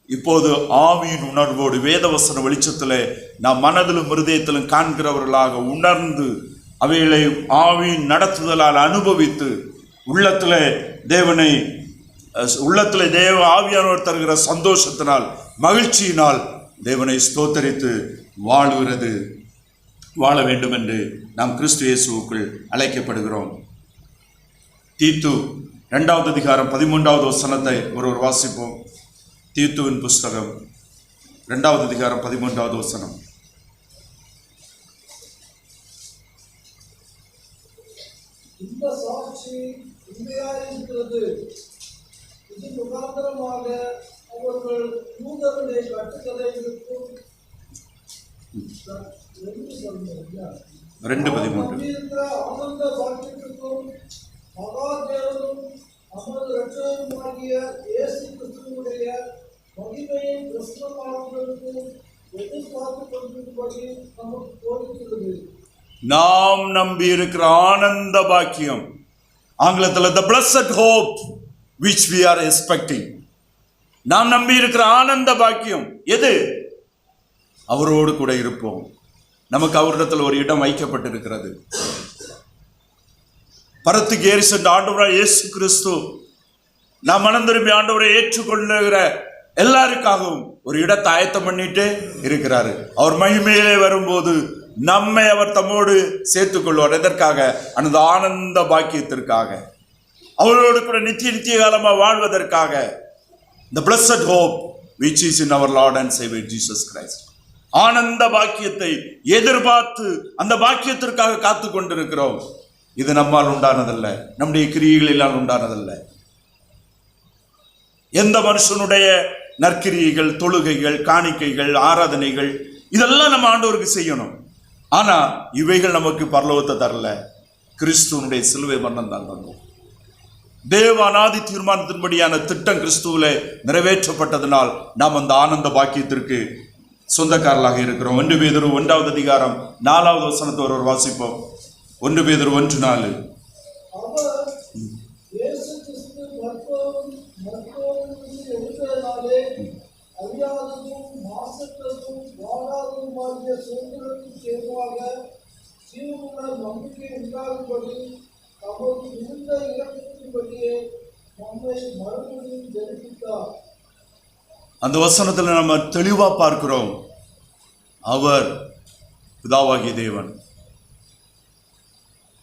இப்போது ஆவியின் உணர்வோடு வேதவசன வெளிச்சத்திலே நாம் மனதிலும் இருதயத்திலும் காண்கிறவர்களாக உணர்ந்து அவைகளை ஆவியின் நடத்துதலால் அனுபவித்து உள்ளத்திலே தேவ ஆவியானவர் தருகிற சந்தோஷத்தினால், மகிழ்ச்சியினால் தேவனை ஸ்தோத்தரித்து வாழ வேண்டும் என்று நாம் கிறிஸ்து இயேசுவுக்குள் அழைக்கப்படுகிறோம். தீத்து 2வது அதிகாரம் 13வது வசனத்தை ஒருவர் வாசிப்போம். தீத்துவின் புஸ்தகம் 2வது அதிகாரம் 13வது வசனம். இந்த சாட்சி உண்மையாயிருக்கிறது. இது முகாந்திரமாக அவர்கள் யூதருடைய கட்டுக்கதைகளுக்கும் 2:13 ஆனந்த பாக்கியத்திற்கும் மகாதேவனும் நமது இரட்சகருமாகிய இயேசு கிறிஸ்துவுடைய மகிமையின் பிரசன்னமாவதற்கும் எதிர்பார்த்து கொண்டிருப்பதை நமக்கு போதிக்கிறது. நாம் நம்பி இருக்கிற ஆனந்த பாக்கியம், ஆங்கிலத்தில் the blessed hope which we are expecting. நாம் நம்பி இருக்கிற ஆனந்த பாக்கியம் எது? அவரோடு கூட இருப்போம். நமக்கு அவரிடத்தில் ஒரு இடம் வைக்கப்பட்டிருக்கிறது. பரத்துக்கு ஏறி சென்ற ஆண்டவராய் இயேசு கிறிஸ்து நாம் மனம் திரும்பி ஆண்டவரை ஏற்றுக்கொள்ளுகிற எல்லாருக்காகவும் ஒரு இடத்தை ஆயத்தம் பண்ணிட்டு இருக்கிறாரு. அவர் மகிமையிலே வரும்போது நம்மை அவர் தம்மோடு சேர்த்துக் கொள்வார். எதற்காக? அந்த ஆனந்த பாக்கியத்திற்காக, அவரோடு கூட நித்திய காலமாக வாழ்வதற்காக. The blessed hope which is in our Lord and Savior Jesus Christ. ஆனந்த பாக்கியத்தை எதிர்பார்த்து அந்த பாக்கியத்திற்காக காத்து கொண்டிருக்கிறோம். இது நம்மால் உண்டானதல்ல, நம்முடைய கிரியைகளினால் உண்டானதல்ல. எந்த மனுஷனுடைய நற்கிரியைகள், தொழுகைகள், காணிக்கைகள், ஆராதனைகள் இதெல்லாம் நம்ம ஆண்டவருக்கு செய்யணும். ஆனா இவைகள் நமக்கு பரலோகத்தை தரல. கிறிஸ்துவனுடைய சிலுவை மரணம் தான் தந்தோம். தேவ அநாதி தீர்மானத்தின்படியான திட்டம் கிறிஸ்துவில நிறைவேற்றப்பட்டதனால் நாம் அந்த ஆனந்த பாக்கியத்திற்கு சொந்தக்காரர்களாக இருக்கிறோம். 1 பேதுரு 1வது அதிகாரம் 4வது வசனத்தை ஒரு வாசிப்போம். 1 பேதுரு 1:4. அவர் இயேசு கிறிஸ்து மருத்துவம் எடுத்ததினாலே அறியாததும் மாசற்றதும் வாடாததுமாகிய சுதந்திரத்துக்கு ஏதுவாக ஜீவனுள்ள நம்பிக்கை உண்டாகும்படி தமது மிகுந்த இரக்கத்தின்படியே நம்மை மறுபடியும் ஜெனிப்பித்தார். அந்த வசனத்தில் நம்ம தெளிவா பார்க்கிறோம். அவர் பிதாவாகிய தேவன்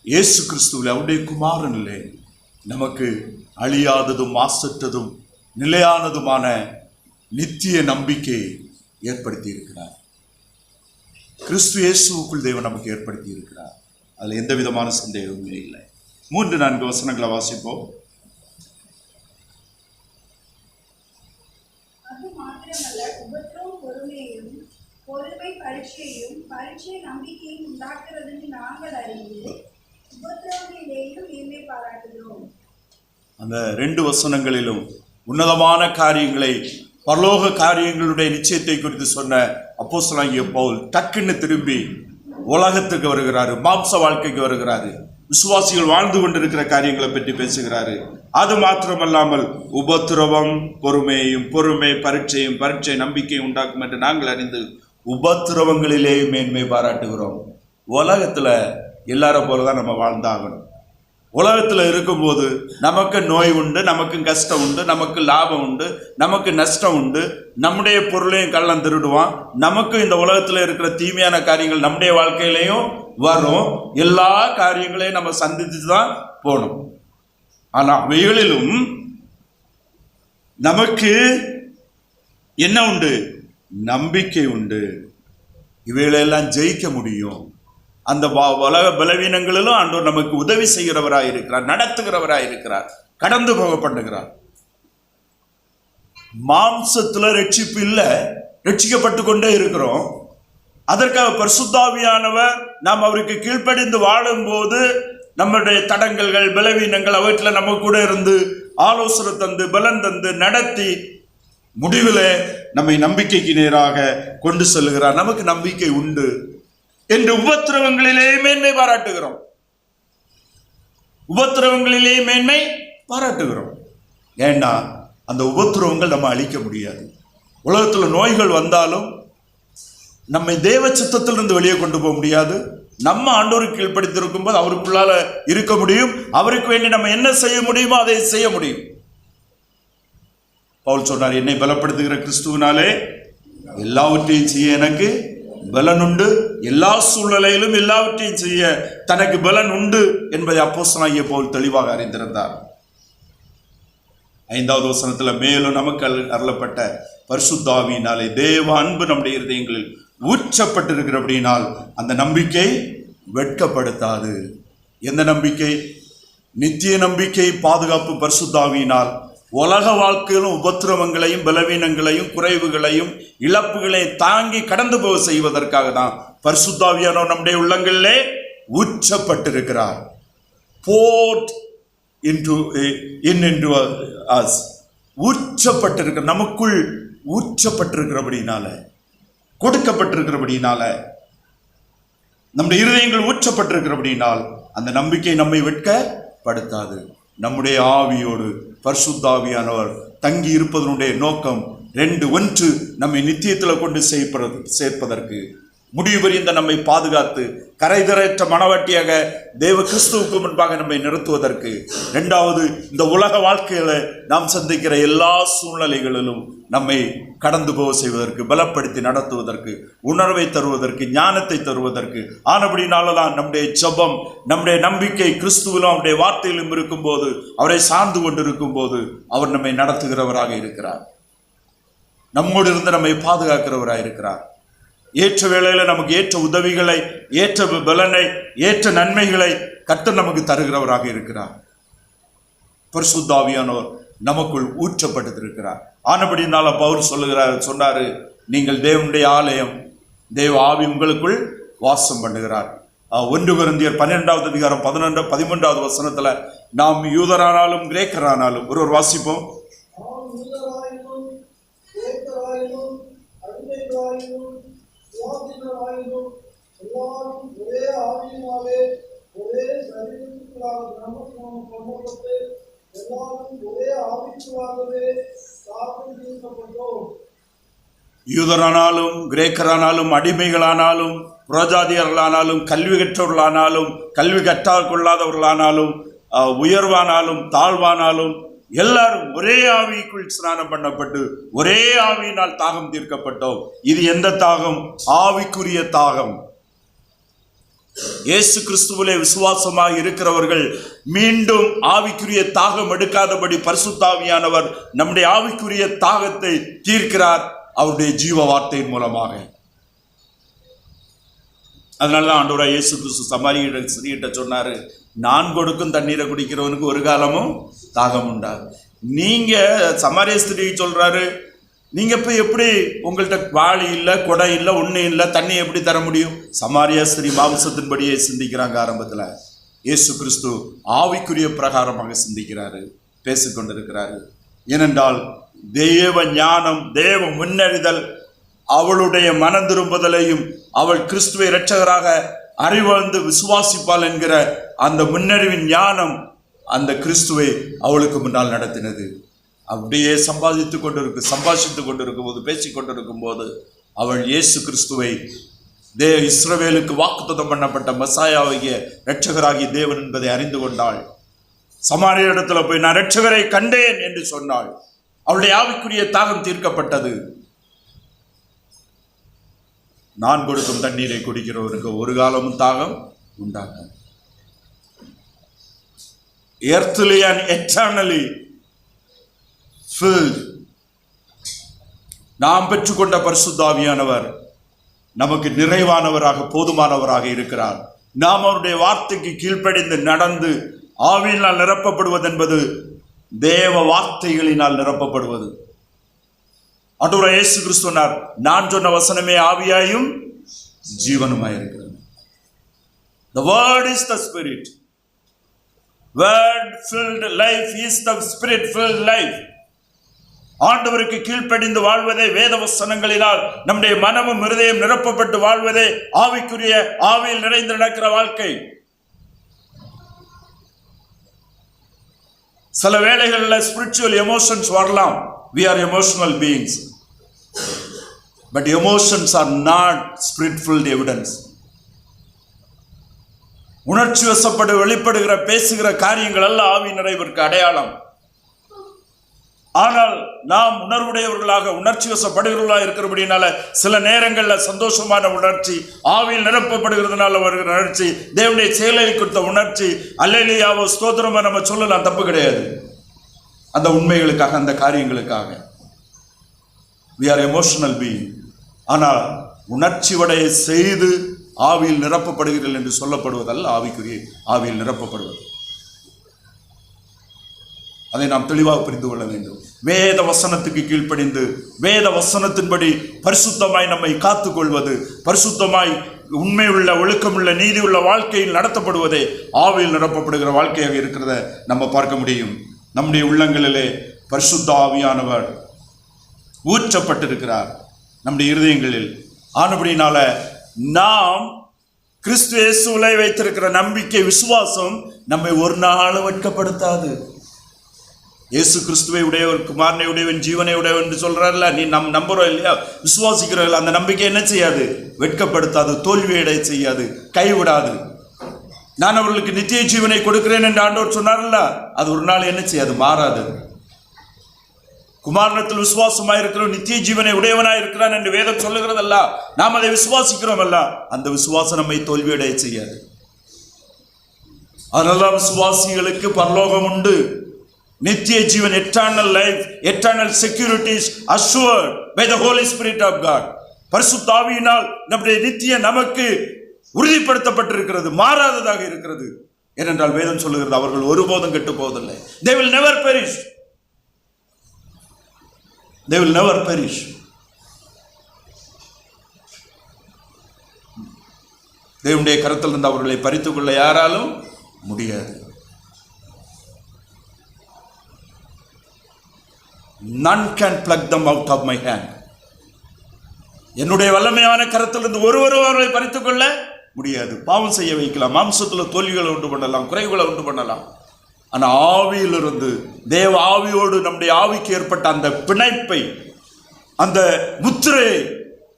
இயேசு கிறிஸ்துவில் அவருடைய குமாரனிலே நமக்கு அழியாததும் மாசற்றதும் நிலையானதுமான நித்திய நம்பிக்கை ஏற்படுத்தி இருக்கிறார். கிறிஸ்து இயேசுவுக்குள் தேவன் நமக்கு ஏற்படுத்தி இருக்கிறார். அதில் எந்த விதமான சந்தேகமே இல்லை. 3-4 வசனங்களை வாசிப்போம். அது மாத்திரமல்ல, உபத்திரவம் பொறுமையையும், பொறுமை பரீட்சையும், பரீட்சை நம்பிக்கையும் உண்டாக்குறதுன்னு நாங்கள் அறிந்து உபத்திரவங்களிலேயும் மேன்மை பாராட்டுகிறோம். அந்த 2 வசனங்களிலும் உன்னதமான காரியங்களை, பரலோக காரியங்களுடைய நிச்சயத்தை குறித்து சொன்ன அப்போஸ்தலனாகிய பவுல் டக்குன்னு திரும்பி உலகத்துக்கு வருகிறாரு, மாம்ச வாழ்க்கைக்கு வருகிறாரு. விசுவாசிகள் வாழ்ந்து கொண்டிருக்கிற காரியங்களை பற்றி பேசுகிறாரு. அது மாத்திரமல்லாமல் உபத்திரவம் பொறுமையையும், பொறுமை பரீட்சையும், பரீட்சை நம்பிக்கை உண்டாக்கும் என்று நாங்கள் அறிந்து உபத்திரவங்களிலேயே மேன்மை பாராட்டுகிறோம். உலகத்துல எல்லாரும் போலதான் நம்ம வாழ்ந்தாகணும். உலகத்துல இருக்கும்போது நமக்கு நோய் உண்டு, நமக்கு கஷ்டம் உண்டு, நமக்கு லாபம் உண்டு, நமக்கு நஷ்டம் உண்டு. நம்முடைய பொருளையும் கள்ளம் திருடுவான். நமக்கு இந்த உலகத்துல இருக்கிற தீமையான காரியங்கள் நம்முடைய வாழ்க்கையிலையும் வரும். எல்லா காரியங்களையும் நம்ம சந்தித்து தான் போகணும். ஆனா அவைகளிலும் நமக்கு என்ன உண்டு? நம்பிக்கை உண்டு. இவைகளெல்லாம் ஜெயிக்க முடியும். அந்த உலக பலவீனங்களிலும் ஆண்டவர் நமக்கு உதவி செய்கிறவராய் இருக்கிறார், நடத்துகிறவராய் இருக்கிறார், கடந்து போக பண்ணுகிறார். மாம்சத்துல ரட்சிப்பு இல்லை, ரட்சிக்கப்பட்டு கொண்டே இருக்கிறோம். அதற்காக பரிசுத்தாவியானவர் நாம் அவருக்கு கீழ்ப்படிந்து வாழும்போது நம்முடைய தடங்கல்கள், பலவீனங்கள் அவற்றில் நம்ம கூட இருந்து ஆலோசனை தந்து, பலன் தந்து, நடத்தி முடிவில் நம்மை நம்பிக்கைக்கு நேராக கொண்டு செல்கிறார். நமக்கு நம்பிக்கை உண்டு என்று உபத்திரவங்களிலே மேன்மை பாராட்டுகிறோம். உபத்திரவங்களிலே மேன்மை பாராட்டுகிறோம். ஏன்னா அந்த உபத்திரவங்கள் நம்ம அழிக்க முடியாது. உலகத்தில் நோய்கள் வந்தாலும் நம்மை தேவ சித்தத்திலிருந்து வெளியே கொண்டு போக முடியாது. நம்ம ஆண்டவருக்கு கீழ்ப்படுத்திருக்கும் போது அவருக்குள்ளால இருக்க முடியும். அவருக்கு வேண்டி நம்ம என்ன செய்ய முடியுமோ அதை செய்ய முடியும். பவுல் சொன்னார், என்னை பலப்படுத்துகிற கிறிஸ்துவினாலே எல்லாவற்றையும் செய்ய எனக்கு பலன் உண்டு. எல்லா சூழ்நிலையிலும் எல்லாவற்றையும் செய்ய தனக்கு பலன் உண்டு என்பதை அப்போஸ்தலனாகிய பவுல் தெளிவாக அறிந்திருந்தார். 5வது வசனத்துல மேலும் நமக்கு அருளப்பட்ட பரிசுத்த ஆவியினாலே தேவ அன்பு நம்முடைய இருதயங்களில் ஊற்றப்பட்டிருக்கிறபடியினால் அந்த நம்பிக்கை வெட்கப்படுத்தாது. எந்த நம்பிக்கை? நித்திய நம்பிக்கை, பாதுகாப்பு பரிசுத்த ஆவியினால். உலக வாழ்க்கையிலும் உபத்திரவங்களையும், பலவீனங்களையும், குறைவுகளையும், இழப்புகளையும் தாங்கி கடந்து போக செய்வதற்காக தான் பரிசுத்த ஆவியானவர் நம்முடைய உள்ளங்களிலே ஊற்றப்பட்டிருக்கிறார். poured into us, ஊற்றப்பட்டிருக்கிற, நமக்குள் ஊற்றப்பட்டிருக்கிறபடினால, கொடுக்கப்பட்டிருக்கிறபடினால, நம்முடைய இருதயங்கள் ஊற்றப்பட்டிருக்கிறபடினால் அந்த நம்பிக்கை நம்மை வெட்கப்படுத்தாது. நம்முடைய ஆவியோடு பரிசுத்த ஆவியானவர் தங்கி இருப்பதனுடைய நோக்கம் 2. 1, நம்மை நித்தியத்தில் கொண்டு சேர்ப்பதற்கு, முடிவு வரைந்த நம்மை பாதுகாத்து கரைதரற்ற மனவாட்டியாக தேவ கிறிஸ்துவுக்கு முன்பாக நம்மை நிறுத்துவதற்கு. 2வது, இந்த உலக வாழ்க்கையில நாம் சந்திக்கிற எல்லா சூழ்நிலைகளிலும் நம்மை கடந்து போக செய்வதற்கு, பலப்படுத்தி நடத்துவதற்கு, உணர்வை தருவதற்கு, ஞானத்தை தருவதற்கு. ஆனபடினால்தான் நம்முடைய ஜெபம், நம்முடைய நம்பிக்கை கிறிஸ்துவிலும் அவருடைய வார்த்தையிலும் இருக்கும்போது, அவரை சார்ந்து கொண்டிருக்கும் போது அவர் நம்மை நடத்துகிறவராக இருக்கிறார். நம்மோடு இருந்து நம்மை பாதுகாக்கிறவராக இருக்கிறார். ஏற்ற வேளையில நமக்கு ஏற்ற உதவிகளை, ஏற்ற பலனை, ஏற்ற நன்மைகளை கர்த்தர் நமக்கு தருகிறவராக இருக்கிறார். பரிசுத்த ஆவியானவர் நமக்குள் ஊற்றப்பட்டிருக்கிறார். ஆனபடினால பவுல் சொன்னாரு, நீங்கள் தேவனுடைய ஆலயம், தேவ ஆவி உங்களுக்குள் வாசம் பண்ணுகிறார். 1 கொரிந்தியர் 12வது அதிகாரம் 13வது வசனத்துல, நாம் யூதரானாலும் கிரேக்கரானாலும், ஒருவர் வாசிப்போம். நாம் யூதராயினும் கிரேக்கராயினும் அடிமைகளாயினும் சுயாதீனராயினும் எல்லாரும் ஒரே ஆவியினாலே ஒரே சரீரத்துக்குள்ளாக பண்ணப்பட்டு எல்லாரும் ஒரே ஆவிக்குள்ளாகவே சாப்பிட்டு தீர்க்கப்பட்டோம். யூதரானாலும் கிரேக்கரானாலும் அடிமைகளானாலும் புறஜாதியர்களானாலும் கல்வி கற்றவர்களானாலும் கல்வி கற்றார்கொள்ளாதவர்களானாலும் உயர்வானாலும் தாழ்வானாலும் எல்லாரும் ஒரே ஆவிக்குள் ஸ்நானம் பண்ணப்பட்டு ஒரே ஆவியினால் தாகம் தீர்க்கப்பட்டோம். இது எந்த தாகம்? ஆவிக்குரிய தாகம். இயேசு கிறிஸ்துவிலே விசுவாசமாக இருக்கிறவர்கள் மீண்டும் ஆவிக்குரிய தாகம் எடுக்காதபடி பரிசுத்த ஆவியானவர் நம்முடைய ஆவிக்குரிய தாகத்தை தீர்க்கிறார் அவருடைய ஜீவ வார்த்தையின் மூலமாக. அதனாலதான் ஆண்டவராய் இயேசு கிறிஸ்து சமாரிய ஸ்திரீகிட்ட சொன்னாரு, நான் கொடுக்கும் தண்ணீரை குடிக்கிறவனுக்கு ஒரு காலமும் தாகம் உண்டாது. நீங்க சமாரிய ஸ்திரீ சொல்றாரு, நீங்க போய் எப்படி, உங்கள்கிட்ட வாளி இல்லை, கொடை இல்லை, ஒண்ணு இல்லை, தண்ணி எப்படி தர முடியும்? சமாரிய ஸ்திரீ மாம்சத்தின்படியே சிந்திக்கிறாங்க. ஆரம்பத்துல இயேசு கிறிஸ்து ஆவிக்குரிய பிரகாரமாக சிந்திக்கிறாரு, பேசிக்கொண்டிருக்கிறாரு. ஏனென்றால் தேவ ஞானம், தேவ முன்னறிதல், அவளுடைய மனம் திரும்புதலையும் அவள் கிறிஸ்துவை இரட்சகராக அறிவந்து விசுவாசிப்பாள் என்கிற அந்த முன்னறிவின் ஞானம் அந்த கிறிஸ்துவை அவளுக்கு முன்னால் நடத்தினது. அப்படியே சம்பாதித்துக் கொண்டிருக்கும் போது, பேசிக் கொண்டிருக்கும் போது அவள் இயேசு கிறிஸ்துவை இஸ்ரவேலுக்கு வாக்குத்தத்தம் பண்ணப்பட்ட மெசாயாவாகிய இரட்சகராகிய தேவன் என்பதை அறிந்து கொண்டாள். சமாரிய இடத்துல போய் நான் இரட்சகரை கண்டேன் என்று சொன்னாள். அவளுடைய ஆவிக்குரிய தாகம் தீர்க்கப்பட்டது. நான் கொடுக்கும் தண்ணீரை குடிக்கிறவருக்கு ஒரு காலமும் தாகம் உண்டாகும். earthly and eternally filled. நாம் பெற்றுக்கொண்ட பரிசுத்த ஆவியானவர் நமக்கு நிறைவானவராக, போதுமானவராக இருக்கிறார். நாம் அவருடைய வார்த்தைக்கு கீழ்ப்படிந்து நடந்து ஆவியினால் நிரப்பப்படுவது என்பது தேவ வார்த்தைகளினால் நிரப்பப்படுவது. ஆண்டவராய் இயேசு கிறிஸ்து சொன்னார், நான் சொன்ன வசனமே ஆவியாயும் ஜீவனுமாய் இருக்கிறது. The word is the spirit. Word filled life is the spirit filled life. ஆண்டவருக்கு கீழ்ப்படிந்து வாழ்வதே, வேத வசனங்களினால் நம்முடைய மனமும் இருதயம் நிரப்பப்பட்டு வாழ்வதே ஆவிக்குரிய, ஆவியில் நிறைந்து நடக்கிற வாழ்க்கை. சில வேளைகளில் ஸ்பிரிச்சுவல் எமோஷன்ஸ் வரலாம். We are emotional beings, but emotions are not spirit-filled evidence. உணர்ச்சி வசப்பட்டு வெளிப்படுகிற பேசுகிற காரியங்கள் அல்ல ஆவி நிறைவிற்கு அடையாளம். ஆனால் நாம் உணர்வுடையவர்களாக, உணர்ச்சி வசப்படுகிறவர்களாக இருக்கிறபடினால சில நேரங்களில் சந்தோஷமான உணர்ச்சி, ஆவியில் நிரப்பப்படுகிறதுனால வருகிற உணர்ச்சி, தேவனுடைய செயலை குறித்த உணர்ச்சி, அல்லேலூயாவோ ஸ்தோத்திரமா நம்ம சொல்லலாம், தப்பு கிடையாது. அந்த உண்மைகளுக்காக, அந்த காரியங்களுக்காக we are emotional being. ஆனால் உணர்ச்சி வடைய செய்து ஆவியில் நிரப்பப்படுகிறீர்கள் என்று சொல்லப்படுவதல்ல ஆவிக்குரிய, ஆவியில் நிரப்பப்படுவது. அதை நாம் தெளிவாக புரிந்து கொள்ள வேண்டும். வேத வசனத்துக்கு கீழ்ப்படிந்து வேத வசனத்தின்படி பரிசுத்தமாய் நம்மை காத்துக்கொள்வது, பரிசுத்தமாய் உண்மையுள்ள, ஒழுக்கமுள்ள, நீதி உள்ள வாழ்க்கையில் நடத்தப்படுவதே ஆவியில் நிரப்பப்படுகிற வாழ்க்கையாக இருக்கிறத நம்ம பார்க்க முடியும். நம்முடைய உள்ளங்களிலே பரிசுத்த ஆவியானவர் ஊற்றப்பட்டிருக்கிறார் நம்முடைய இருதயங்களில். ஆனபடினால நாம் கிறிஸ்து இயேசுவிலே வைத்திருக்கிற நம்பிக்கை, விசுவாசம் நம்மை ஒரு நாள் வெட்கப்படுத்தாது. இயேசு கிறிஸ்துவை உடையவர், குமாரனை உடையவன், ஜீவனை உடையவன் என்று சொல்றாருல, நீ நம்புறோம் இல்லையா, விசுவாசிக்கிறோம், அந்த நம்பிக்கை என்ன செய்யாது? வெட்கப்படுத்தாது, தோல்வியடை செய்யாது, கைவிடாது. நான் அவர்களுக்கு நித்திய ஜீவனை கொடுக்கிறேன் என்று ஆண்டவர் சொன்னார்ல, அது ஒரு நாள் என்ன செய்யாது? மாறாது. குமாரனத்தில் விசுவாசமாய் இருக்கிறோம், நித்திய ஜீவனை உடையவனாய் இருக்கிறான் என்று வேதம் சொல்லுகிறதல்ல, நாம் அதை விசுவாசிக்கிறோம் அல்ல, அந்த விசுவாசம் நம்மை தோல்வியடைய செய்யாது. அதனால விசுவாசிகளுக்கு பரலோகம் உண்டு, நித்திய ஜீவன், eternal life, eternal security is assured by the Holy Spirit of God. பரிசுத்த ஆவியினால் நம்முடைய நித்திய நமக்கு உறுதிப்படுத்தப்பட்டிருக்கிறது, மாறாததாக இருக்கிறது. ஏனென்றால் வேதம் சொல்லுகிறது, அவர்கள் ஒருபோதும் கெட்டு போவதில்லை. They will never perish. They will never perish. தேவனுடைய கரத்திலிருந்து அவர்களை பறித்துக் கொள்ள யாராலும் முடியாது. None can pluck them out of my hand. என்னுடைய வல்லமையான கரத்திலிருந்து ஒருவரும் அவர்களை பறித்துக் கொள்ள முடியாது. பாவம் செய்ய வைக்கலாம், மாம்சத்தில் தோல்விகளை உண்டு பண்ணலாம், குறைவுகளை உண்டு பண்ணலாம். ஆனால் ஆவியிலிருந்து, தேவ ஆவியோடு நம்முடைய ஆவிக்கு ஏற்பட்ட அந்த பிணைப்பை, அந்த முத்திரையை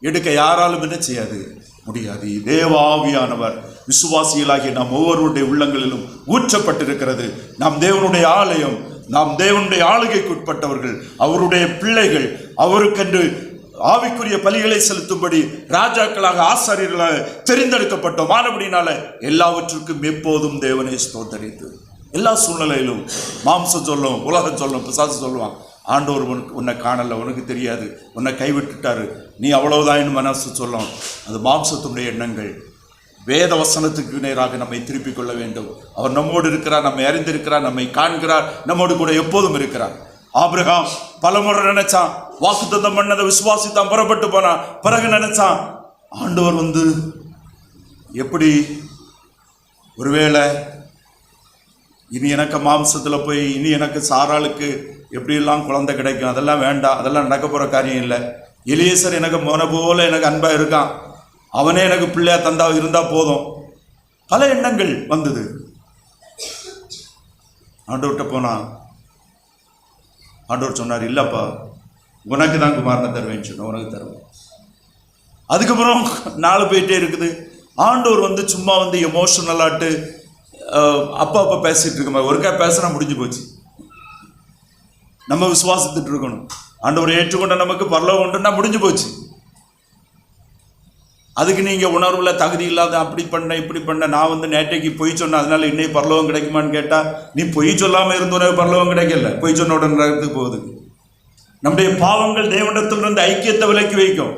எடுக்க யாராலும் என்ன செய்யாது, முடியாது. தேவ ஆவியானவர் விசுவாசிகளாகிய நாம் ஒவ்வொருடைய உள்ளங்களிலும் ஊற்றப்பட்டிருக்கிறது. நாம் தேவனுடைய ஆலயம், நாம் தேவனுடைய ஆளுகைக்கு உட்பட்டவர்கள், அவருடைய பிள்ளைகள். அவருக்கென்று ஆவிக்குரிய பலிகளை செலுத்தும்படி ராஜாக்களாக, ஆசாரியர்களாக தெரிந்தெடுக்கப்பட்டோம். ஆனபடினால எல்லாவற்றுக்கும் எப்போதும் தேவனை ஸ்தோத்தரித்து, எல்லா சூழ்நிலையிலும் மாம்சம் சொல்லும், உலகம் சொல்லும், பிசாசு சொல்லுவான், ஆண்டவர் உன்னை காணலை, உனக்கு தெரியாது, உன்னை கைவிட்டுட்டாரு, நீ அவ்வளவுதான் மனசு சொல்லும். அது மாம்சத்துடைய எண்ணங்கள். வேத வசனத்துக்கு நேராக நம்மை திருப்பிக் கொள்ள வேண்டும். அவர் நம்மோடு இருக்கிறார், நம்மை அறிந்திருக்கிறார், நம்மை காண்கிறார், நம்மோடு கூட எப்போதும் இருக்கிறார். ஆபிரகாம் பலமுறை நினைச்சான், வாக்குத்தத்தம் பண்ணதை விசுவாசித்தான், புறப்பட்டு போனான். பிறகு நினைச்சான், ஆண்டவர் எப்படி ஒருவேளை இனி எனக்கு மாம்சத்தில் போய் இனி எனக்கு சாராளுக்கு எப்படியெல்லாம் குழந்தை கிடைக்கும், அதெல்லாம் வேண்டாம், அதெல்லாம் நடக்க போகிற காரியம் இல்லை. எலியேசர் எனக்கு மோன போல எனக்கு அன்பாக இருக்கான், அவனே எனக்கு பிள்ளையா தந்தா இருந்தால் போதும். பல எண்ணங்கள் வந்தது. ஆண்டவர்கிட்ட போனான். ஆண்டவர் சொன்னார், இல்லைப்பா, உனக்கு தான் குமாரனை தருவேன்னு சொன்ன, உனக்கு தருவேன். அதுக்கப்புறம் நாள் போயிட்டே இருக்குது. ஆண்டவர் சும்மா எமோஷனலாட்டு அப்பா பேசிட்டு இருக்க மாதிரி ஒருக்கா பேசினா முடிஞ்சு போச்சு. நம்ம விசுவாசித்துட்டு இருக்கணும். ஆண்டவர் ஏற்றுக்கொண்ட நமக்கு பரலோகம் உண்டுன்னா முடிஞ்சு போச்சு. அதுக்கு நீங்கள் உணர்வுல தகுதி இல்லாத அப்படி பண்ண இப்படி பண்ண, நான் நேற்றைக்கு பொய் சொன்னேன் அதனால இன்னைக்கு பரலோகம் கிடைக்குமான்னு கேட்டால், நீ பொய் சொல்லாமல் இருந்தோட பரலோகம் கிடைக்கல, பொய் சொன்ன உடனே போகுது. நம்முடைய பாவங்கள் தேவனிடத்திலிருந்து ஐக்கியத்தை விலக்கி வைக்கும்.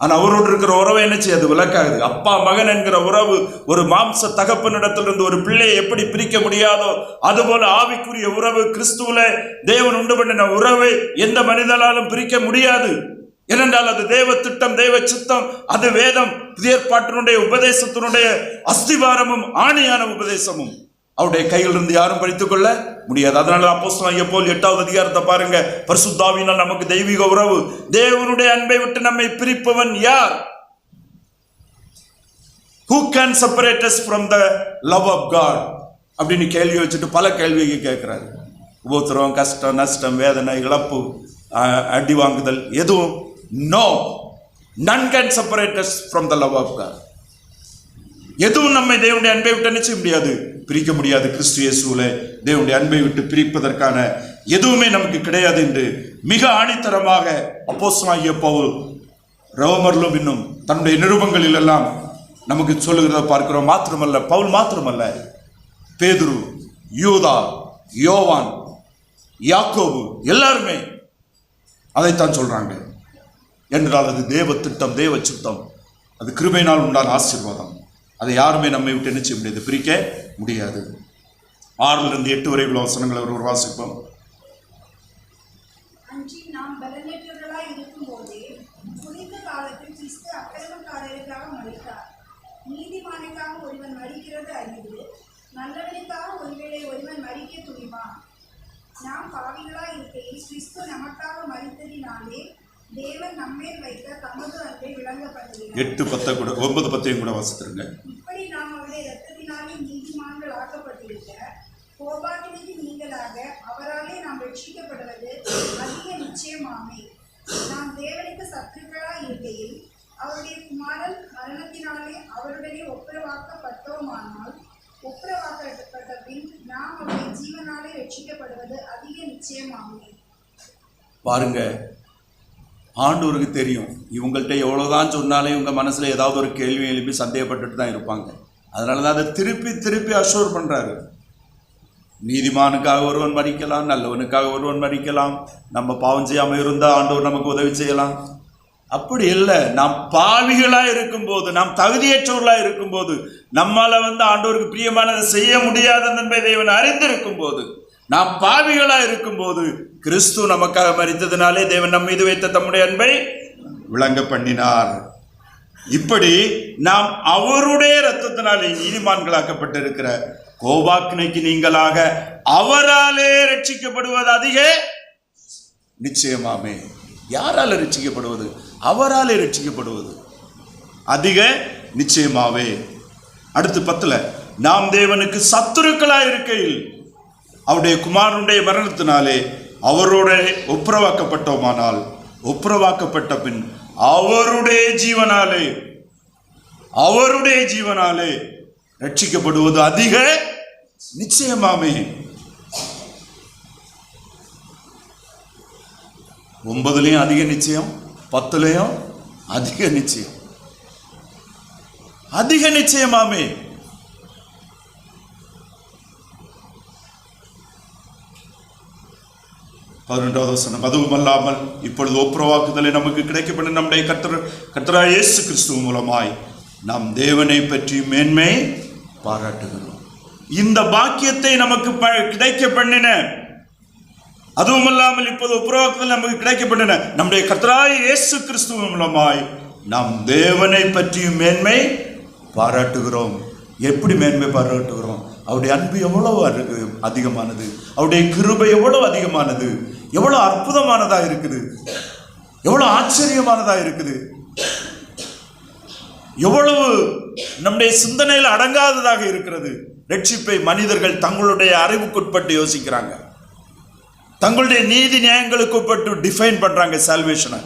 ஆனால் அவரோடு இருக்கிற உறவை என்ன செய்யாது, விலக்காகுது. அப்பா மகன் என்கிற உறவு ஒரு மாம்ச தகப்பனிடத்திலிருந்து ஒரு பிள்ளையை எப்படி பிரிக்க முடியாதோ, அதுபோல ஆவிக்குரிய உறவு, கிறிஸ்துவில தேவன் உண்டு பண்ணின உறவை எந்த மனிதனாலும் பிரிக்க முடியாது. ஏனென்றால் அது தேவ திட்டம், தேவ சித்தம். அது வேதம், புதிய ஏற்பாட்டினுடைய உபதேசத்தினுடைய அஸ்திவாரமும் ஆணியான உபதேசமும். அவருடைய கையிலிருந்து யாரும் பறித்துக் கொள்ள முடியாது. அதனால அப்போஸ்தலனாகிய பவுல் 8வது அதிகாரத்தை பாருங்க. பரிசுத்த ஆவியினால் நமக்கு தெய்வீக உறவு. தேவனுடைய அன்பை விட்டு நம்மை பிரிப்பவன் யார்? Who can separate us from the love of God? அப்படின்னு கேள்வி வச்சுட்டு பல கேள்வியை கேட்கிறாரு. உபத்திரவம், கஷ்டம், நஷ்டம், வேதனை, இழப்பு, அடி வாங்குதல், எதுவும் no, none can separate us from the love of God. எதுவும் நம்மை தேவனுடைய அன்பை விட்டு நிச்சய முடியாது, பிரிக்க முடியாது. கிறிஸ்து இயேசுவிலே தேவனுடைய அன்பை விட்டு பிரிப்பதற்கான எதுவுமே நமக்கு கிடையாது என்று மிக ஆணித்தரமாக அப்போஸ்தலனாகிய பவுல் ரோமரிலும் இன்னும் தன்னுடைய நிருபங்களில் எல்லாம் நமக்கு சொல்லுகிறத பார்க்கிறோம். மாத்திரமல்ல, பவுல் மாத்திரமல்ல, பேதுரு, யூதா, யோவான், யாக்கோபு எல்லாருமே அதைத்தான் சொல்றாங்க. என்றால் அது தேவ திட்டம், தேவ சித்தம், அது கிருபையினால் உண்டான ஆசீர்வாதம். அதை யாருமே நம்மை விட்டு என்ன செய்ய முடியாது, பிரிக்க முடியாது. 6லிருந்து 8 வரை உள்ள வசனங்களை ஒரு வாசிப்போம். அன்றி நாம் பலனற்றவர்களாய் இருக்கும்போதே குறித்த காலத்தில் கிறிஸ்து அக்கிரமக்காரருக்காக மரித்தார். நீதிமானுக்காக ஒருவன் மரிக்கிறது அரிது, நல்லவனுக்காக ஒருவேளை ஒருவன் மரிக்க துணிவான். நாம் பாவிகளாய் இருக்கையில் கிறிஸ்து நமக்காக மரித்ததினாலே தேவன் நம்மேல் வைத்த தமது அன்பை விளங்க பண்ணுகிறார். 8, 10 கூட 9, 10 கூட வாசித்துருங்க. இப்படி நாம் அவருடைய இரத்தத்தினாலே நீதிமான்கள் ஆக்கப்பட்டிருக்க, கோபாக்கினைக்கு நீங்களாக அவராலே நாம் ரட்சிக்கப்படுவது அதிக நிச்சயமாமே. நாம் தேவனுக்கு சத்துருக்களாய் இருக்கையில் அவருடைய குமாரன் மரணத்தினாலே அவருடனே ஒப்புரவாக்கப்பட்டோமானால், ஒப்புரவாக்கப்பட்ட பின் நாம் அவருடைய ஜீவனாலே ரட்சிக்கப்படுவது அதிக நிச்சயமாமே. பாருங்க, ஆண்டவருக்கு தெரியும் இவங்கள்ட்ட எவ்வளோதான் சொன்னாலே இவங்க மனசில் ஏதாவது ஒரு கேள்வி எழுப்பி சந்தேகப்பட்டுட்டு தான் இருப்பாங்க. அதனால தான் அதை திருப்பி திருப்பி அஷூர் பண்ணுறாரு. நீதிமானுக்காக ஒருவன் மரிக்கலாம், நல்லவனுக்காக ஒருவன் மரிக்கலாம், நம்ம பாவம் செய்யாமல் இருந்தால் ஆண்டவர் நமக்கு உதவி செய்யலாம். அப்படி இல்லை. நாம் பாவிகளாக இருக்கும்போது, நாம் தகுதியற்றவர்களாக இருக்கும்போது, நம்மால் ஆண்டவருக்கு பிரியமானதை செய்ய முடியாத என்பதை தேவன் அறிந்திருக்கும் போது, நாம் பாவிகளாக இருக்கும்போது கிறிஸ்து நமக்காக மரித்ததினாலே தேவன் நம் மீது வைத்த தம்முடைய அன்பை விளங்க பண்ணினார். இப்படி நாம் அவருடைய இரத்தத்தினாலே நீதிமான்களாக்கப்பட்டிருக்கிற கோபாக்கினைக்கு நீங்களாக அவராலே ரட்சிக்கப்படுவது அதிக நிச்சயமாமே. யாரால ரட்சிக்கப்படுவது? அவராலே ரட்சிக்கப்படுவது அதிக நிச்சயமாவே. அடுத்து 10, நாம் தேவனுக்கு சத்துருக்களாய் இருக்கையில் அவருடைய குமாரனுடைய மரணத்தினாலே அவரோட ஒப்புரவாக்கப்பட்டோமானால், ஒப்புரவாக்கப்பட்ட பின் அவருடைய ஜீவனாலே ரட்சிக்கப்படுவது அதிக நிச்சயமாமே. 9 அதிக நிச்சயம், 10 அதிக நிச்சயம், அதிக நிச்சயமாமே. அதுவும் அல்லாமல் இப்பொழுது ஒப்புரவாக்குதலை நமக்கு கிடைக்கப்பட்ட நம்முடைய கர்த்தராகிய இயேசு கிறிஸ்துவ மூலமாய் நாம் தேவனை பற்றி மேன்மை பாராட்டுகிறோம். இந்த பாக்கியத்தை நமக்கு கிடைக்க பண்ணின, அதுவும் அல்லாமல் இப்போது ஒப்புரவாக்குதல் நமக்கு கிடைக்கப்பட்டன நம்முடைய கர்த்தராகிய இயேசு கிறிஸ்துவ மூலமாய் நாம் தேவனை பற்றியும் மேன்மை பாராட்டுகிறோம். எப்படி மேன்மை பாராட்டுகிறோம்? அவருடைய அன்பு எவ்வளவு அதிகமானது, அவருடைய கிருபை எவ்வளவு அதிகமானது, எவ்வளவு அற்புதமானதா இருக்குது, எவ்வளவு ஆச்சரியமானதா இருக்குது, எவ்வளவு நம்முடைய சிந்தனையில் அடங்காததாக இருக்கிறது. ரட்சிப்பை மனிதர்கள் தங்களுடைய அறிவுக்குட்பட்டு யோசிக்கிறாங்க, தங்களுடைய நீதி நியாயங்களுக்கு உட்பட்டு டிஃபைன் பண்றாங்க சால்வேஷனை.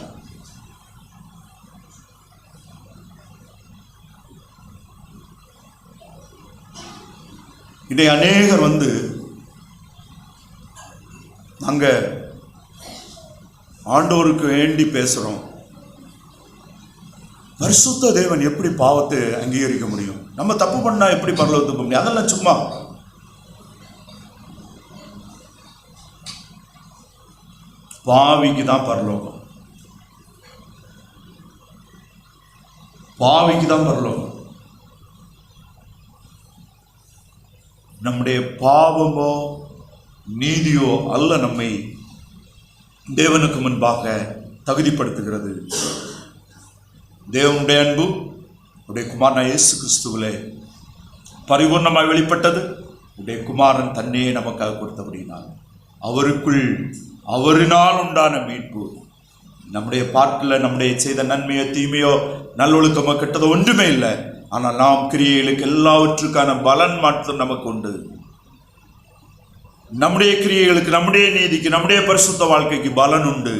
இதை அநேகர் நாங்க ஆண்டவருக்கு வேண்டி பேசுறோம். பரிசுத்த தேவன் எப்படி பாவத்தை அங்கீகரிக்க முடியும்? நம்ம தப்பு பண்ணா எப்படி பரலோகத்துக்கு போக முடியும்? அதெல்லாம் சும்மா. பாவிக்கு தான் பரலோகம், பாவிக்கு தான் பரலோகம். நம்முடைய பாவமோ நீதியோ அல்ல நம்மை தேவனுக்கு முன்பாக தகுதிப்படுத்துகிறது. தேவனுடைய அன்பு உடைய குமாரன் இயேசு கிறிஸ்துவிலே பரிபூர்ணமாய் வெளிப்பட்டது. உடைய குமாரன் தன்னையே நமக்காக கொடுத்தபடினால் அவருக்குள் அவரினால் உண்டான மீட்பு. நம்முடைய பாட்டில் நம்முடைய செய்த நன்மையோ தீமையோ நல்லொழுக்கமோ கெட்டதோ ஒன்றுமே இல்லை. ஆனால் நாம் கிரியைகளுக்கு எல்லாவற்றுக்கான பலன் மாற்றம் நமக்கு உண்டு. நம்முடைய கிரியைகளுக்கு, நம்முடைய நீதிக்கு, நம்முடைய பரிசுத்த வாழ்க்கைக்கு பலன் உண்டு.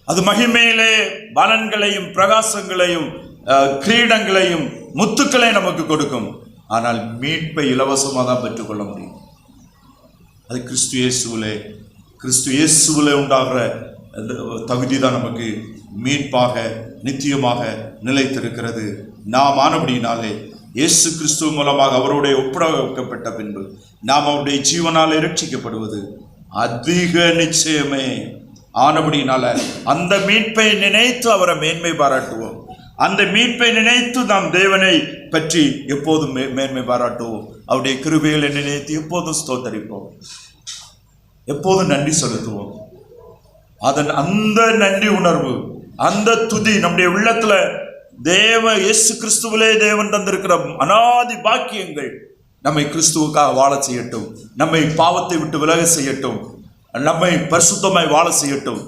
அது மகிமையிலே பலன்களையும் பிரகாசங்களையும் கிரீடங்களையும் முத்துக்களையும் நமக்கு கொடுக்கும். ஆனால் மீட்பை இலவசமாக தான் பெற்றுக்கொள்ள முடியும். அது கிறிஸ்து இயேசுவிலே உண்டாகிற தகுதி தான் நமக்கு மீட்பாக நித்தியமாக நிலைத்திருக்கிறது. நாம் ஆனபடியினாலே இயேசு கிறிஸ்துவ மூலமாக அவருடைய ஒப்புரவாக்கப்பட்ட பின்பு நாம் அவருடைய ஜீவனாலே ரட்சிக்கப்படுவது அதிக நிச்சயமே. ஆனபடியினால அந்த மீட்பை நினைத்து அவரை மேன்மை பாராட்டுவோம். அந்த மீட்பை நினைத்து நாம் தேவனை பற்றி எப்போதும் மேன்மை பாராட்டுவோம். அவருடைய கிருபைகளை நினைத்து எப்போதும் ஸ்தோத்தரிப்போம், எப்போதும் நன்றி செலுத்துவோம். அந்த நன்றி உணர்வு, அந்த துதி நம்முடைய உள்ளத்துல இயேசு கிறிஸ்துவிலே தேவன் தந்திருக்கிற அனாதி பாக்கியங்கள் நம்மை கிறிஸ்துவுக்காக வாழ செய்யட்டும், நம்மை பாவத்தை விட்டு விலக செய்யட்டும், நம்மை பரிசுத்தமாய் வாழ செய்யட்டும்.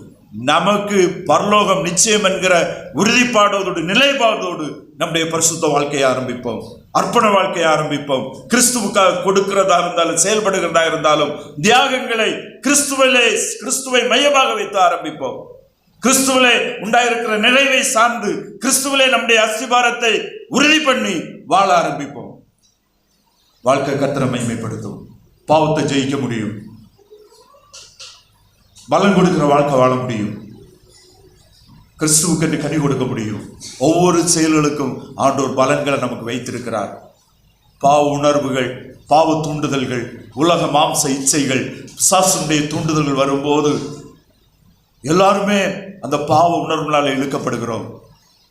நமக்கு பரலோகம் நிச்சயம் என்கிற உறுதிப்பாடோடு நிலைப்பாடோடு நம்முடைய பரிசுத்த வாழ்க்கையை ஆரம்பிப்போம், அர்ப்பண வாழ்க்கையை ஆரம்பிப்போம். கிறிஸ்துவுக்காக கொடுக்கிறதா இருந்தாலும் செயல்படுகிறதா இருந்தாலும் தியாகங்களை கிறிஸ்துவை மையமாக வைத்து ஆரம்பிப்போம். கிறிஸ்துவிலே உண்டாயிருக்கிற நிறைவை சார்ந்து கிறிஸ்துவிலே நம்முடைய அஸ்திபாரத்தை உறுதி பண்ணி வாழ ஆரம்பிப்போம். வாழ்க்கை கர்த்தரை மகிமைப்படுத்தும். பாவத்தை ஜெயிக்க முடியும், பலன் கொடுக்கிற வாழ்க்கை வாழ முடியும், கிறிஸ்துவுக்கு கனி கொடுக்க முடியும். ஒவ்வொரு செயல்களுக்கும் ஆண்டோர் பலன்களை நமக்கு வைத்திருக்கிறார். பாவ உணர்வுகள், பாவ தூண்டுதல்கள், உலக மாம்ச இச்சைகள், பிசாசுடைய தூண்டுதல்கள் வரும்போது எல்லாருமே அந்த பாவ உணர்வுகளால் இழுக்கப்படுகிறோம்.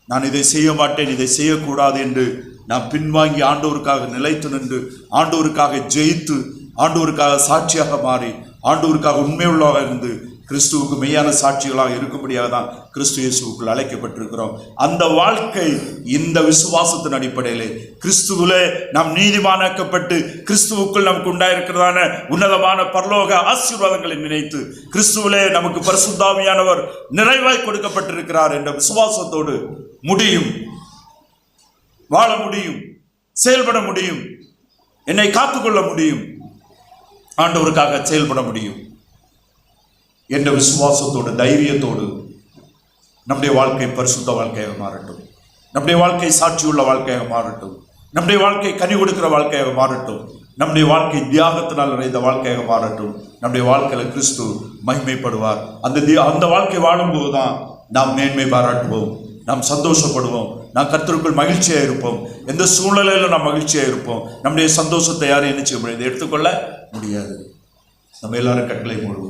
நான் இதை செய்ய மாட்டேன், இதை செய்யக்கூடாது என்று நாம் பின்வாங்கி ஆண்டவருக்காக நிலைத்து நின்று, ஆண்டவருக்காக ஜெயித்து, ஆண்டவருக்காக சாட்சியாக மாறி, ஆண்டவருக்காக உண்மையுள்ளதாக இருந்து கிறிஸ்துவுக்கு மெய்யான சாட்சிகளாக இருக்கும்படியாக தான் கிறிஸ்து இயேசுவுக்குள் அழைக்கப்பட்டிருக்கிறோம். அந்த வாழ்க்கை இந்த விசுவாசத்தின் அடிப்படையிலே கிறிஸ்துவிலே நாம் நீதிமானாக்கப்பட்டு கிறிஸ்துவுக்குள் நமக்கு உண்டாயிருக்கிறதான உன்னதமான பரலோக ஆசீர்வாதங்களை நினைத்து கிறிஸ்துவிலே நமக்கு பரிசுத்தாவியானவர் நிறைவாய் கொடுக்கப்பட்டிருக்கிறார் என்ற விசுவாசத்தோடு முடியும், வாழ முடியும், செயல்பட முடியும், என்னை காத்துக்கொள்ள முடியும், ஆண்டவருக்காக செயல்பட முடியும் என்ற விசுவாசத்தோடு தைரியத்தோடு நம்முடைய வாழ்க்கை பரிசுத்த வாழ்க்கையாக மாறட்டும், நம்முடைய வாழ்க்கை சாட்சியுள்ள வாழ்க்கையாக மாறட்டும், நம்முடைய வாழ்க்கை கனி கொடுக்கிற வாழ்க்கையாக மாறட்டும், நம்முடைய வாழ்க்கை தியாகத்தினால் நிறைந்த வாழ்க்கையாக மாறட்டும். நம்முடைய வாழ்க்கையில் கிறிஸ்து மகிமைப்படுவார். அந்த வாழ்க்கை வாழும்போது தான் நாம் மேன்மை பாராட்டுவோம், நாம் சந்தோஷப்படுவோம், நாம் கர்த்தருக்குள் மகிழ்ச்சியாக இருப்போம். எந்த சூழ்நிலையிலும் நாம் மகிழ்ச்சியாக இருப்போம். நம்முடைய சந்தோஷத்தை யாரும் என்ன செய்ய முடியாது, எடுத்துக்கொள்ள முடியாது. நம்ம எல்லாரும் கட்டளை மூடுவோம்.